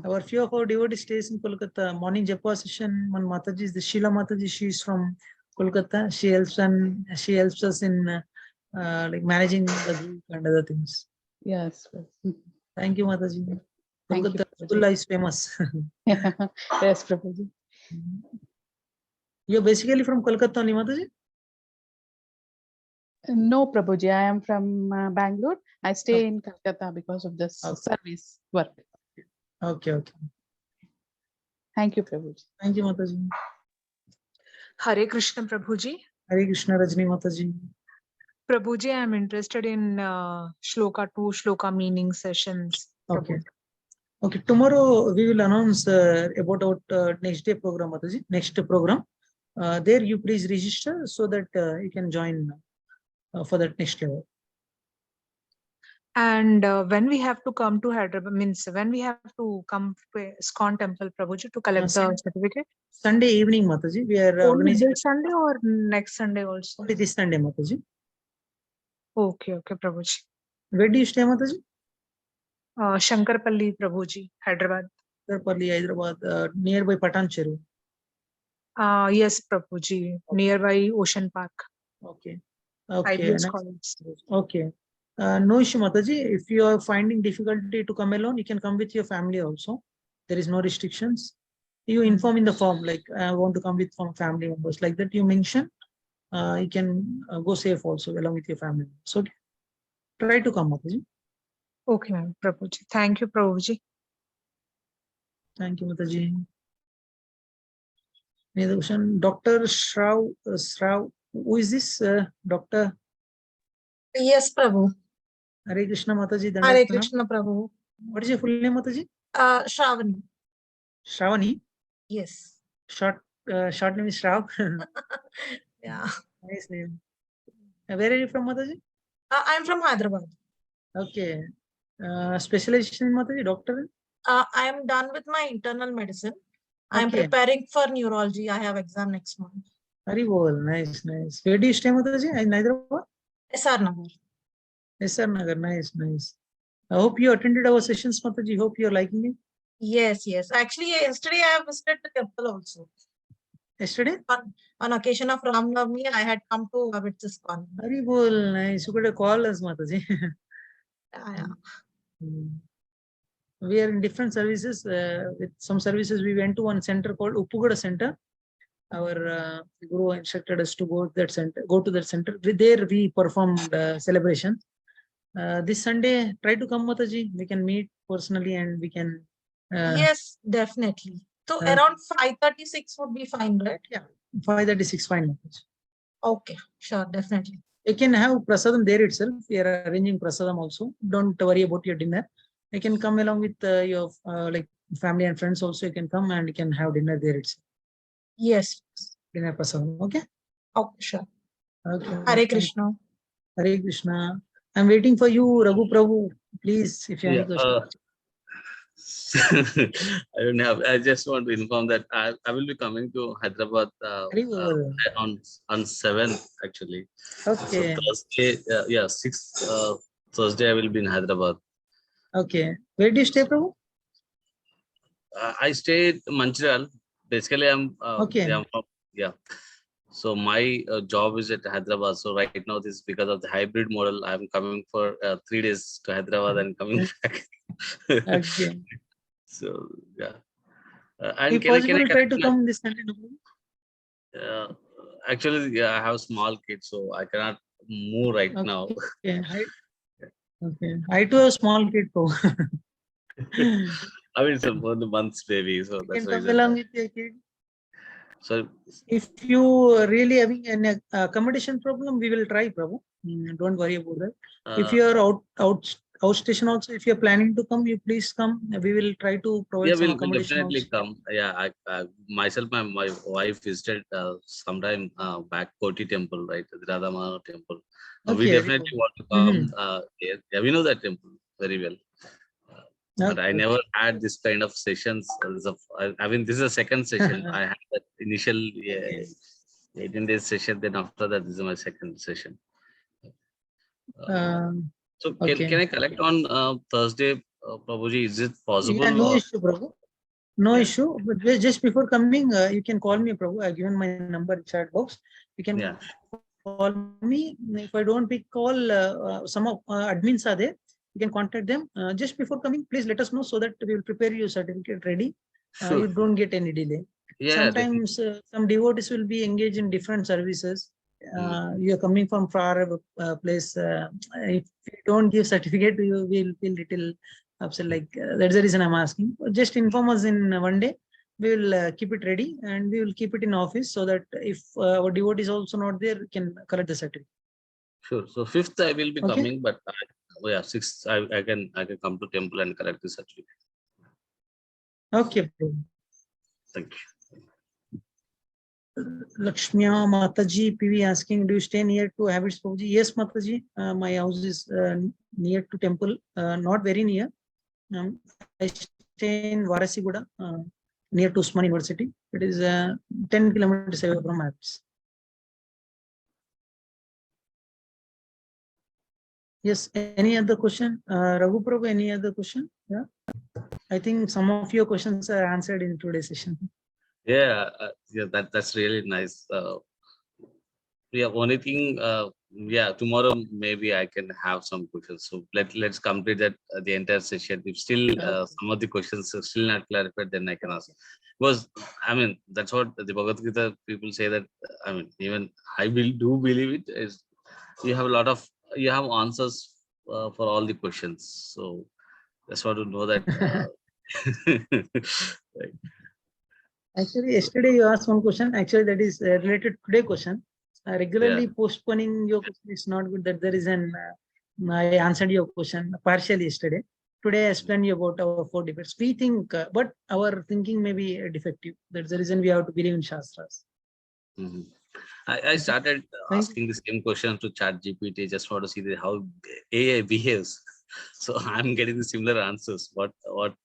Our few of our devotees stays in Kolkata. Morning Japa session, one Mataji is the Sheila Mataji. She is from Kolkata. She helps us in like managing the group and other things. Yes. Thank you, Mataji. Thank you, Kolkata Prabhuji. Rasgulla is famous. Yes, Prabhuji. You're basically from Kolkata only, Mataji? No, Prabhuji. I am from Bangalore. I stay in Calcutta because of this Okay. service work. Okay, okay. Thank you, Prabhuji. Thank you, Mataji. Hare Krishna, Prabhuji. Hare Krishna, Rajni Mataji. Prabhuji, I am interested in Shloka 2, Shloka meaning sessions. Okay. Prabhuji. Okay, tomorrow we will announce about our next day program, Mataji. Next program. There you please register so that you can join for that next level. And when we have to come to Hyderabad, means when we have to come to ISKCON temple, Prabhuji, to collect the certificate? Sunday evening, Mataji. We are Only organizing this Sunday or next Sunday also? only this Sunday, Mataji. Okay, okay, Prabhuji. Where do you stay, Mataji? Shankarpalli, Prabhuji, Hyderabad. Shankarpalli, Hyderabad, nearby Patancheru. Yes, Prabhuji, nearby Ocean Park. Okay. Okay. IBS Nice. College. Okay. No issue, Mataji. If you are finding difficulty to come alone, you can come with your family also. There is no restrictions. You inform in the form like I want to come with some family members like that. You mention. You can go safe also along with your family. So try to come, Mataji. Okay, ma'am, Prabhuji. Thank you, Prabhuji. Thank you, Mataji. Any other question? Dr. Shrav, who is this doctor? Yes, Prabhu. Hare Krishna, Mataji. Hare Dandavat Pranam. Krishna, Prabhu. What is your full name, Mataji? Shravani. Shravani. Yes. Short name is Shrav. Yeah. Nice name. Where are you from, Mataji? I'm from Hyderabad. Okay. Specialization in Mataji, doctor? I'm done with my internal medicine. I'm Okay. preparing for neurology. I have exam next month. Very well. Nice, nice. Where do you stay, Mataji? In Hyderabad? SR Nagar. SR Nagar. Nice, nice. I hope you attended our sessions, Mataji. Hope you're liking it. Yes, yes. Actually, yesterday I have visited the temple also. Yesterday? On occasion of Ram Navami, I had come to visit ISKCON. Very well. Nice. You could have called us, Mataji. Yeah. We are in different services. With some services, we went to one center called Uppugada Center. Our guru instructed us to go to that center. There we performed celebration. This Sunday, try to come, Mataji. We can meet personally and we can. Yes, definitely. So around 5:36 would be fine, right? Yeah, 5:36 fine, Mataji. Okay, sure, definitely. You can have prasadam there itself. We are arranging prasadam also. Don't worry about your dinner. You can come along with your like family and friends also. You can come and you can have dinner there itself. Yes. Dinner prasadam. Okay. Okay, sure. Okay. Hare Krishna. Hare Krishna. I'm waiting for you, Raghu Prabhu. Please, if you have any questions. I don't have. I just want to inform that I will be coming to Hyderabad on 7th actually. Okay. So Thursday, 6th Thursday I will be in Hyderabad. Okay. Where do you stay, Prabhu? I stay at Manchiral. basically Okay. yeah. So my job is at Hyderabad. So right now, this because of the hybrid model, I'm coming for 3 days to Hyderabad and coming back. Okay. So yeah. And If can I possible, try connect to my, come this Sunday. actually, yeah, I have small kids, so I cannot move right now. Okay. Okay. I too have a small kid too. I mean, it's a 1 month's baby, so You that's can why. come along with your kid. So If you are really having an accommodation problem, we will try, Prabhu. Don't worry about that. If you are outstation also, if you are planning to come, you please come. We will try to provide yeah, some we'll accommodation definitely also. come. Yeah, I myself, my wife visited sometime back Koti temple, right? The Radhamana temple. We Okay, very definitely good. want to come. Yeah, we know that temple very well. But I Okay. never had this kind of sessions. I mean, this is a second session. I had that initial 18 days session. Then after that, this is my second session. So Okay. can I collect on Thursday, Prabhuji? Is it possible? Yeah, no or- issue, Prabhu. No Yeah. issue. But just before coming, you can call me, Prabhu. I given my number in chat box. You can Yeah. call me. If I don't pick call, some of admins are there. You can contact them. Just before coming, please let us know so that we will prepare your certificate ready. Sure. You don't get any delay. Yeah, Sometimes some devotees will be engaged in different services. You are coming from far place. If you don't give certificate, you will feel little upset. Like that's the reason I'm asking. Just inform us in one day. We will keep it ready and we will keep it in office so that if our devotee is also not there, we can collect the certificate. Sure. So 5th I will be Okay. coming, but yeah, 6th I can come to temple and collect the certificate. Okay. Thank you. Lakshmiya Mataji PV asking, do you stay near to Habits Prabhuji? Yes, Mataji. My house is near to temple, not very near. I stay in Varasiguda, near to Usman University. It is 10 kilometers away from Habits. Yes, any other question? Raghu Prabhu, any other question? Yeah. I think some of your questions are answered in today's session. Yeah, yeah, that's really nice. Yeah, only thing, yeah, tomorrow maybe I can have some questions. So let's complete that the entire session. If still some of the questions are still not clarified, then I can ask. Because I mean, that's what the Bhagavad Gita people say that. I mean, even I do believe it is. You have you have answers for all the questions. So just want to know that. Right. Actually, yesterday you asked one question. Actually, that is related to today question. Regularly postponing your question is not good. That there is an I answered your question partially yesterday. Today I explained you about our 4 defects. We think, but our thinking may be defective. That's the reason we have to believe in Shastras. I started asking the same question to ChatGPT. Just want to see how AI behaves. So I'm getting the similar answers. What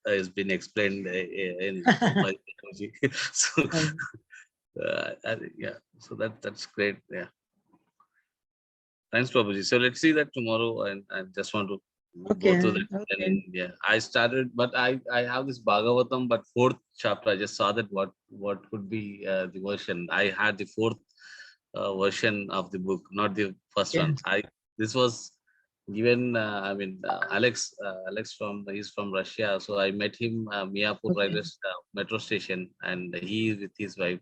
has been explained in my technology. So yeah, so that's great. Yeah. Thanks, Prabhuji. So let's see that tomorrow, and I just want to go through that. Okay. And yeah, I started, but I have this Bhagavatam, but 4th chapter. I just saw that what could be the version. I had the 4th version of the book, not the first one. This was given. I mean, Alex he's from Russia, so I met him Miapur railway metro station, and he is with his wife.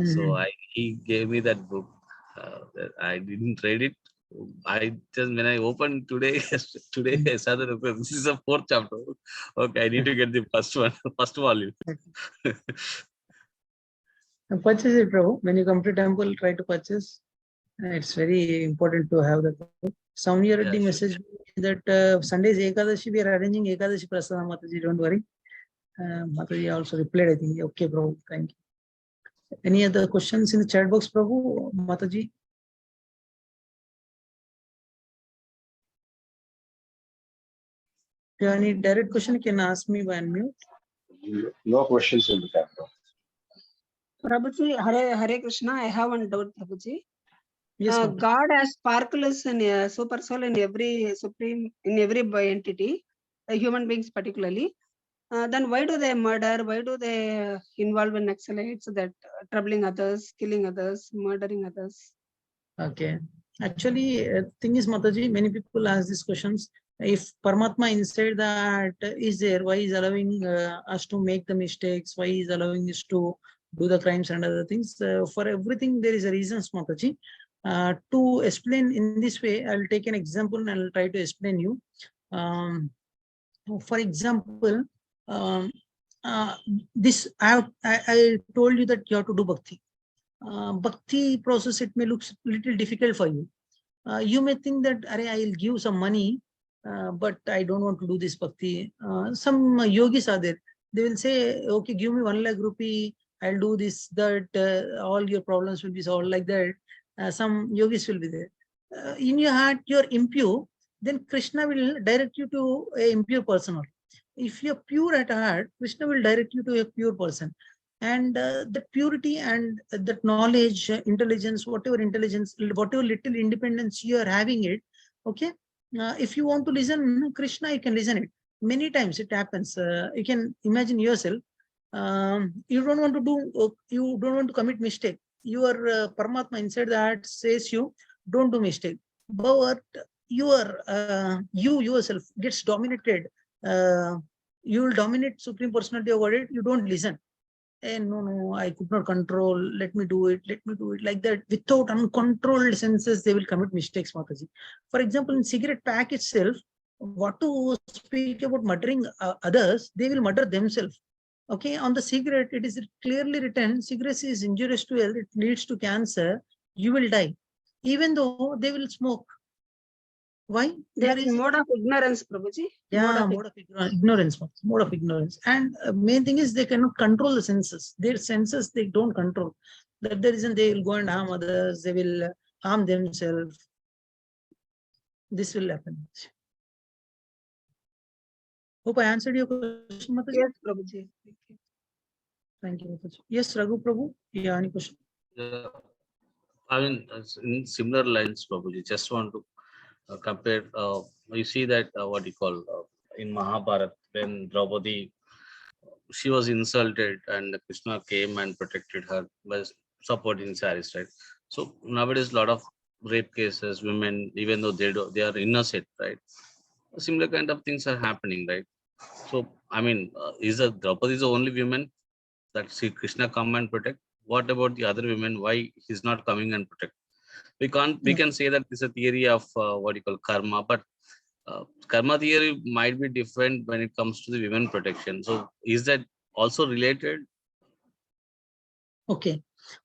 So he gave me that book. I didn't read it. I just when I opened today, I saw that this is a 4th chapter. Okay, I need to get the first one, first volume. Purchase it, Prabhu. When you come to temple, try to purchase. It's very important to have that. Some year already message that Sundays Ekadashi, we are arranging Ekadashi Prasada, Mataji, don't worry. Mataji also replied, I think. Okay, Prabhu, thank you. Any other questions in the chat box, Prabhu? Mataji? If you have any direct question, you can ask me by unmute. No questions in the chat box. Prabhuji, Hare Krishna, I have one doubt, Prabhuji. Yes, God has sparkles in a super soul in every supreme, in every entity, human beings particularly. Then why do they murder? Why do they involve in Naxalites that troubling others, killing others, murdering others? Okay. Actually, thing is, Mataji, many people ask these questions. If Paramatma inside that is there, why is allowing us to make the mistakes? Why is allowing us to do the crimes and other things? For everything, there is a reason, Mataji. To explain in this way, I'll take an example and I'll try to explain you. For example, this I told you that you have to do bhakti. Bhakti process, it may look little difficult for you. You may think that I'll give some money, but I don't want to do this bhakti. Some yogis are there. They will say, okay, give me 1 lakh rupee. I'll do this, that, all your problems will be solved like that. Some yogis will be there. In your heart, you're impure, then Krishna will direct you to a impure person. If you're pure at heart, Krishna will direct you to a pure person. And the purity and that knowledge, intelligence, whatever little independence you are having it, okay. If you want to listen Krishna, you can listen it. Many times it happens. You can imagine yourself. You don't want to do. You don't want to commit mistake. Your Paramatma inside the heart says you don't do mistake. But your you yourself gets dominated. You will dominate Supreme Personality of Godhead. You don't listen. And no, I could not control. Let me do it. Like that. Without uncontrolled senses, they will commit mistakes, Mataji. For example, in cigarette pack itself, what to speak about murdering others, they will murder themselves. Okay, on the cigarette, it is clearly written, cigarette is injurious to health, it leads to cancer, you will die. Even though they will smoke. Why? There is mode of ignorance, Prabhuji. Yeah, mode of ignorance. And main thing is they cannot control the senses. Their senses, they don't control. That's the reason they will go and harm others. They will harm themselves. This will happen. Hope I answered your question, Mataji. Yes, Prabhuji. Thank you, Mataji. Yes, Raghu Prabhu. Yeah, any question? I mean, in similar lines, Prabhuji, just want to compare. You see that what you call in Mahabharata, when Draupadi, she was insulted and Krishna came and protected her by supporting saris, right? So nowadays, a lot of rape cases, women, even though they are innocent, right? Similar kind of things are happening, right? So I mean, is Draupadi the only woman that see Krishna come and protect? What about the other women? Why he's not coming and protect? We can say that it's a theory of what you call karma, but karma theory might be different when it comes to the women protection. So is that also related? Okay.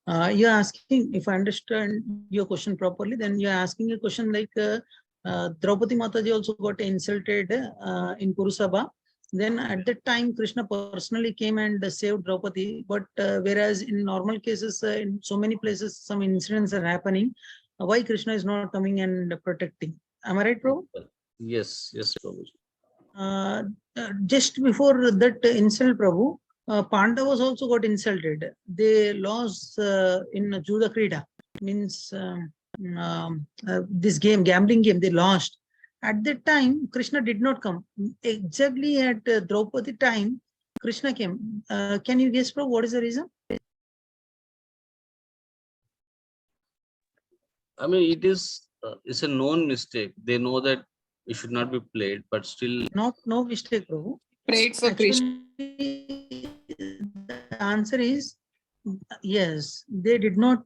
You're asking, if I understand your question properly, then you're asking a question like Draupadi Mataji also got insulted in Purusabha. Then at that time, Krishna personally came and saved Draupadi. But whereas in normal cases, in so many places, some incidents are happening. Why Krishna is not coming and protecting? Am I right, Prabhu? Yes, Prabhu. Just before that insult, Prabhu, Pandavas also got insulted. They lost in Juda Krida, means this game, gambling game, they lost. At that time, Krishna did not come. Exactly at Draupadi time, Krishna came. Can you guess, Prabhu, what is the reason? I mean, it's a known mistake. They know that it should not be played, but still. No mistake, Prabhu. Prayed for Krishna. The answer is yes. They did not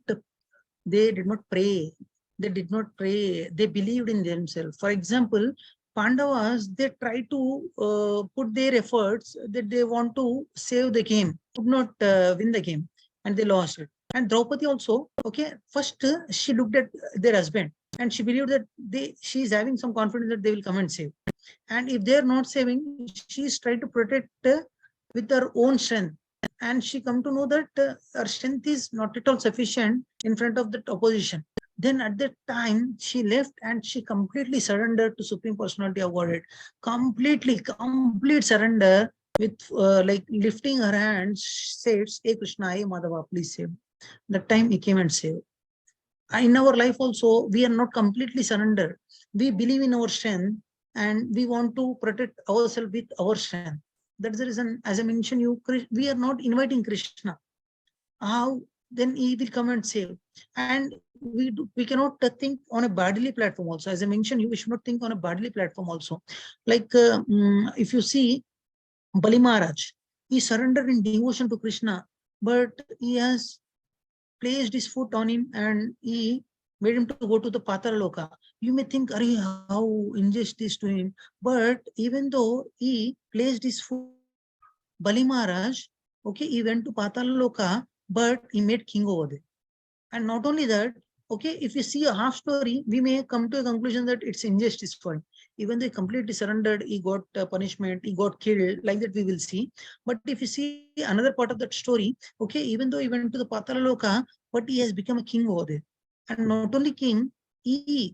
pray. They did not pray. They believed in themselves. For example, Pandavas, they try to put their efforts that they want to save the game, could not win the game, and they lost it. And Draupadi also, okay, first she looked at their husband and she believed that she is having some confidence that they will come and save. And if they are not saving, she is trying to protect with her own strength. And she come to know that her strength is not at all sufficient in front of that opposition. Then at that time, she left and she completely surrendered to Supreme Personality of Godhead. Complete surrender with like lifting her hands, says, "Hey Krishna, hey Madhava, please save." That time he came and saved. In our life also, we are not completely surrendered. We believe in our strength and we want to protect ourselves with our strength. That's the reason, as I mentioned you, we are not inviting Krishna. How then he will come and save? And we cannot think on a bodily platform also. As I mentioned you, we should not think on a bodily platform also. Like if you see Bali Maharaj, he surrendered in devotion to Krishna, but he has placed his foot on him and he made him to go to the Patala Loka. You may think, Ari, how injustice to him. But even though he placed his foot, Bali Maharaj, okay, he went to Patala Loka, but he made king over there. And not only that, okay, if you see a half story, we may come to a conclusion that it's injustice for him. Even though he completely surrendered, he got punishment, he got killed, like that we will see. But if you see another part of that story, okay, even though he went to the Patala Loka, but he has become a king over there. And not only king,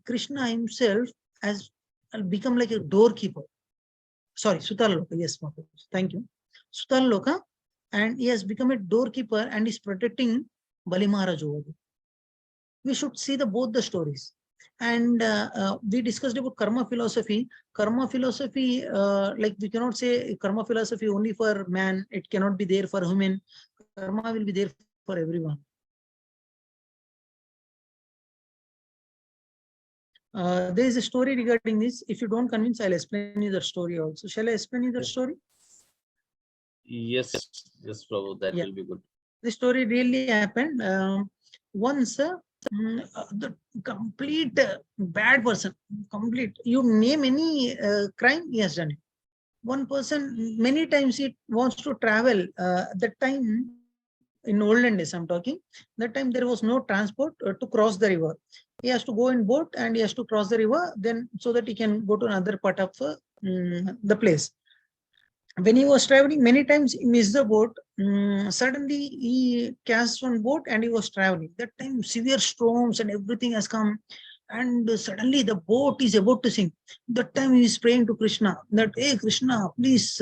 Krishna himself has become like a doorkeeper. Sorry, Sutala Loka, yes, thank you. Sutala Loka, and he has become a doorkeeper and is protecting Bali Maharaj over there. We should see both the stories. And we discussed about karma philosophy. Karma philosophy, like we cannot say karma philosophy only for man. It cannot be there for human. Karma will be there for everyone. There is a story regarding this. If you don't convince, I'll explain you the story also. Shall I explain you the story? Yes, yes, Prabhu, that Yeah. will be good. The story really happened. Once the complete bad person, complete, you name any crime, he has done it. One person, many times he wants to travel. That time, in olden days, I'm talking, that time there was no transport to cross the river. He has to go in boat and he has to cross the river, then so that he can go to another part of the place. When he was traveling, many times he missed the boat. Suddenly he cast one boat and he was traveling. That time severe storms and everything has come, and suddenly the boat is about to sink. That time he is praying to Krishna that, hey Krishna, please,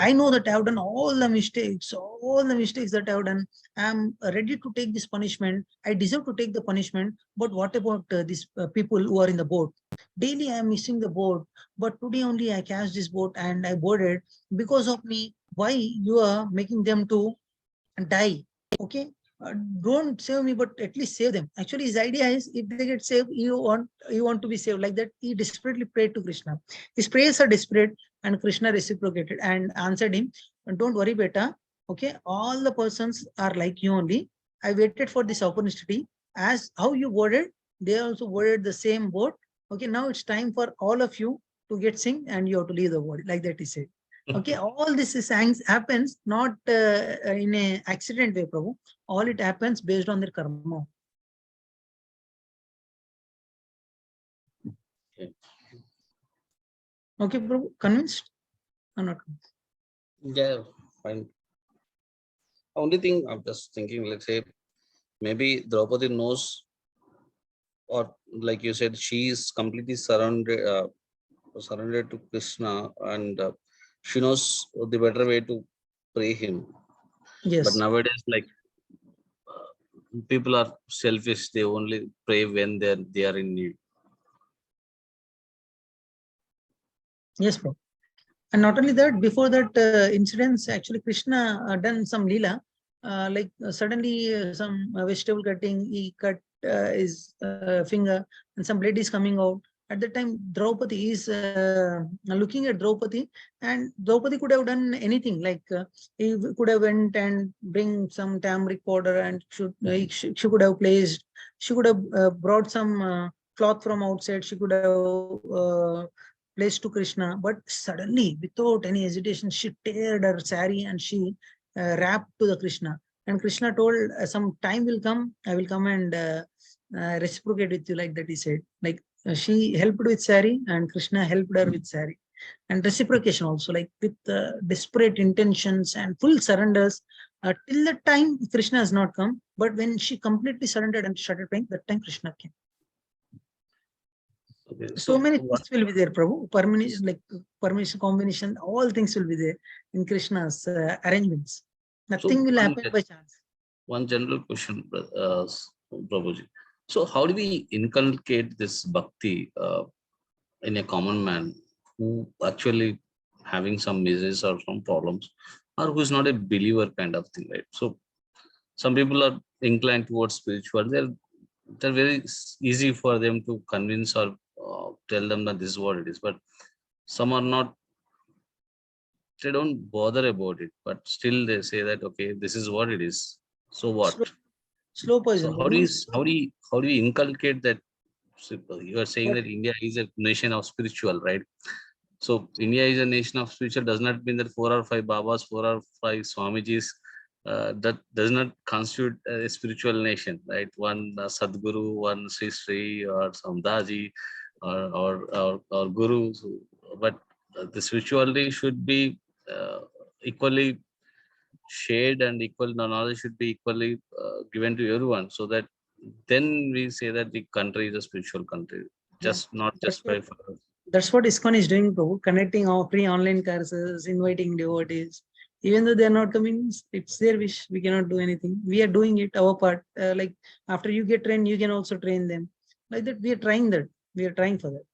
I know that I have done all the mistakes that I have done. I am ready to take this punishment. I deserve to take the punishment. But what about these people who are in the boat? Daily I am missing the boat, but today only I cast this boat and I boarded. Because of me, why you are making them to die? Okay, don't save me, but at least save them. Actually, his idea is if they get saved, you want to be saved. Like that, he desperately prayed to Krishna. His prayers are desperate, and Krishna reciprocated and answered him, "Don't worry, beta. Okay, all the persons are like you only. I waited for this opportunity. As how you boarded, they also boarded the same boat. Okay, now it's time for all of you to get sink, and you have to leave the body." Like that, he said. Okay, all this is happens not in a accident way, Prabhu. All it happens based on their karma. Okay. Okay, Prabhu, convinced or not convinced? Yeah, fine. Only thing I'm just thinking, let's say, maybe Draupadi knows, or like you said, she is completely surrendered to Krishna, and she knows the better way to pray him. Yes. But nowadays, like people are selfish; they only pray when they are in need. Yes, Prabhu. And not only that, before that incidents, actually Krishna done some leela, suddenly some vegetable cutting, he cut his finger and some blood is coming out. At that time, Draupadi is looking at Draupadi, and Draupadi could have done anything. Like he could have went and bring some turmeric powder, and she could have placed. She could have brought some cloth from outside. She could have placed to Krishna, but suddenly, without any hesitation, she teared her sari and she wrapped to the Krishna. And Krishna told, "Some time will come. I will come and reciprocate with you." Like that, he said. Like she helped with sari, and Krishna helped her with sari. And reciprocation also, like with desperate intentions and full surrenders. Till that time, Krishna has not come. But when she completely surrendered and started praying, that time Krishna came. Okay, So many things will be there, Prabhu. Permission, like permission combination, all things will be there in Krishna's arrangements. Nothing will happen by chance. One general question, Prabhuji. So how do we inculcate this bhakti in a common man who actually having some miseries or some problems, or who is not a believer kind of thing, right? So some people are inclined towards spiritual. They're very easy for them to convince or tell them that this is what it is. But some are not. They don't bother about it, but still they say that okay, this is what it is. So what? Slow So poison. how do you inculcate that? You are saying that India is a nation of spiritual, right? So India is a nation of spiritual does not mean that 4 or 5 Babas, 4 or 5 Swamijis, that does not constitute a spiritual nation, right? One Sadguru, one Sri Sri or Samdaji or Guru. But the spirituality should be equally shared, and equal knowledge should be equally given to everyone, so that then we say that the country is a spiritual country, just not just by. That's what ISKCON is doing, Prabhu, connecting our free online courses, inviting devotees. Even though they're not coming, it's their wish. We cannot do anything. We are doing it, our part. Like after you get trained, you can also train them. Like that, we are trying that. We are trying for that.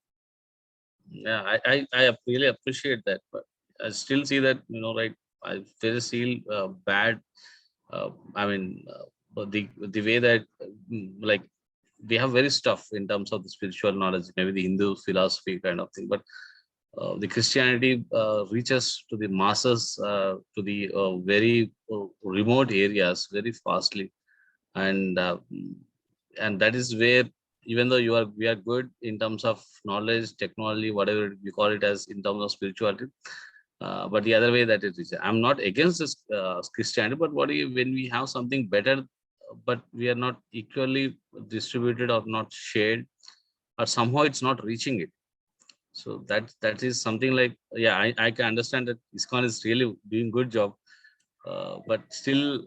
Yeah, I really appreciate that, but I still see that, right, I still feel bad. I mean, but the way that like we have very stuff in terms of the spiritual knowledge, maybe the Hindu philosophy kind of thing, but the Christianity reaches to the masses, to the very remote areas very fastly, and that is where, even though we are good in terms of knowledge, technology, whatever we call it as in terms of spirituality, but the other way that it is, I'm not against this Christianity, but when we have something better, but we are not equally distributed or not shared, or somehow it's not reaching it. So that is something like, yeah, I can understand that ISKCON is really doing good job, but still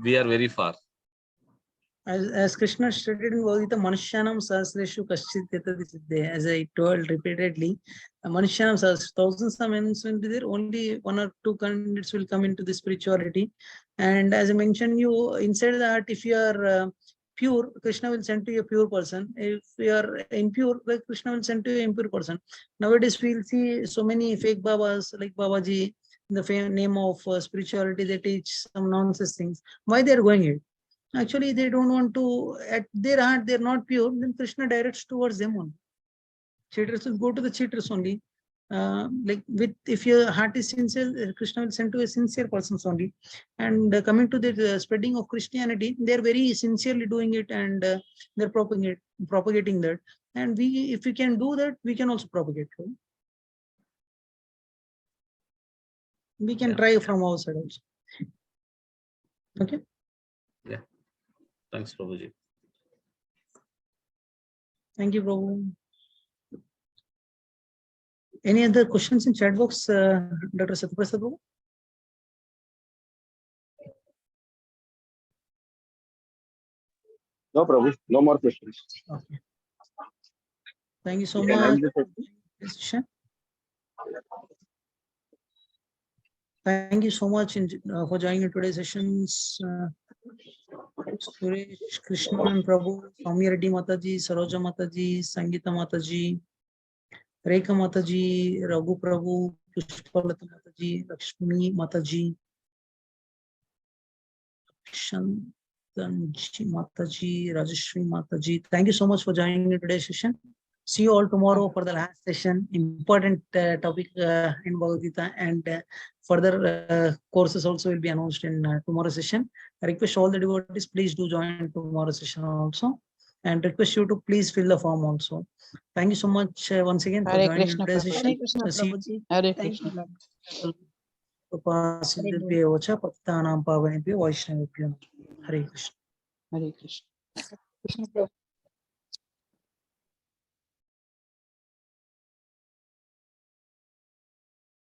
we are very far. As Krishna stated in Bhagavad Gita, Manushyanam Sahasreshu Kaschit Yatati Siddhe, as I told repeatedly, Manushyanam Sahasreshu, thousands of men will be there, only 1 or 2 candidates will come into the spirituality. And as I mentioned, you inside that, if you are pure, Krishna will send to you a pure person. If you are impure, like Krishna will send to you an impure person. Nowadays, we'll see so many fake Babas like Babaji, in the name of spirituality, they teach some nonsense things. Why they are going here? Actually, they don't want to, at their heart, they're not pure, then Krishna directs towards them only. Cheaters will go to the cheaters only. If your heart is sincere, Krishna will send to a sincere persons only. And coming to the spreading of Christianity, they're very sincerely doing it, and they're propagating that. And if we can do that, we can also propagate. Right? We can try from our side also. Okay. Yeah. Thanks, Prabhuji. Thank you, Prabhu. Any other questions in chat box, Dr. Satyaprasad Prabhu? No, Prabhu, no more questions. Okay. Thank you so You can much. end the session. Thank you so much for joining today's sessions. Suresh, Krishnan Prabhu, Swami Reddy Mataji, Saroja Mataji, Sangeeta Mataji, Rekha Mataji, Raghu Prabhu, Pushpalata Mataji, Lakshmi Mataji, Shantanji Mataji, Rajeshri Mataji. Thank you so much for joining today's session. See you all tomorrow for the last session. Important topic in Bhagavad Gita, and further courses also will be announced in tomorrow's session. I request all the devotees, please do join tomorrow's session also, and request you to please fill the form also. Thank you so much once again for Hare joining Krishna, today's Prabhuji. session. Hare Krishna, See you. Prabhuji. Hare Thank you, Krishna. Lord. Upasiddhibhyo cha pattanam pavanebhyo Vaishnavibhyo. Hare Krishna. Hare Krishna. Krishna Prabhu.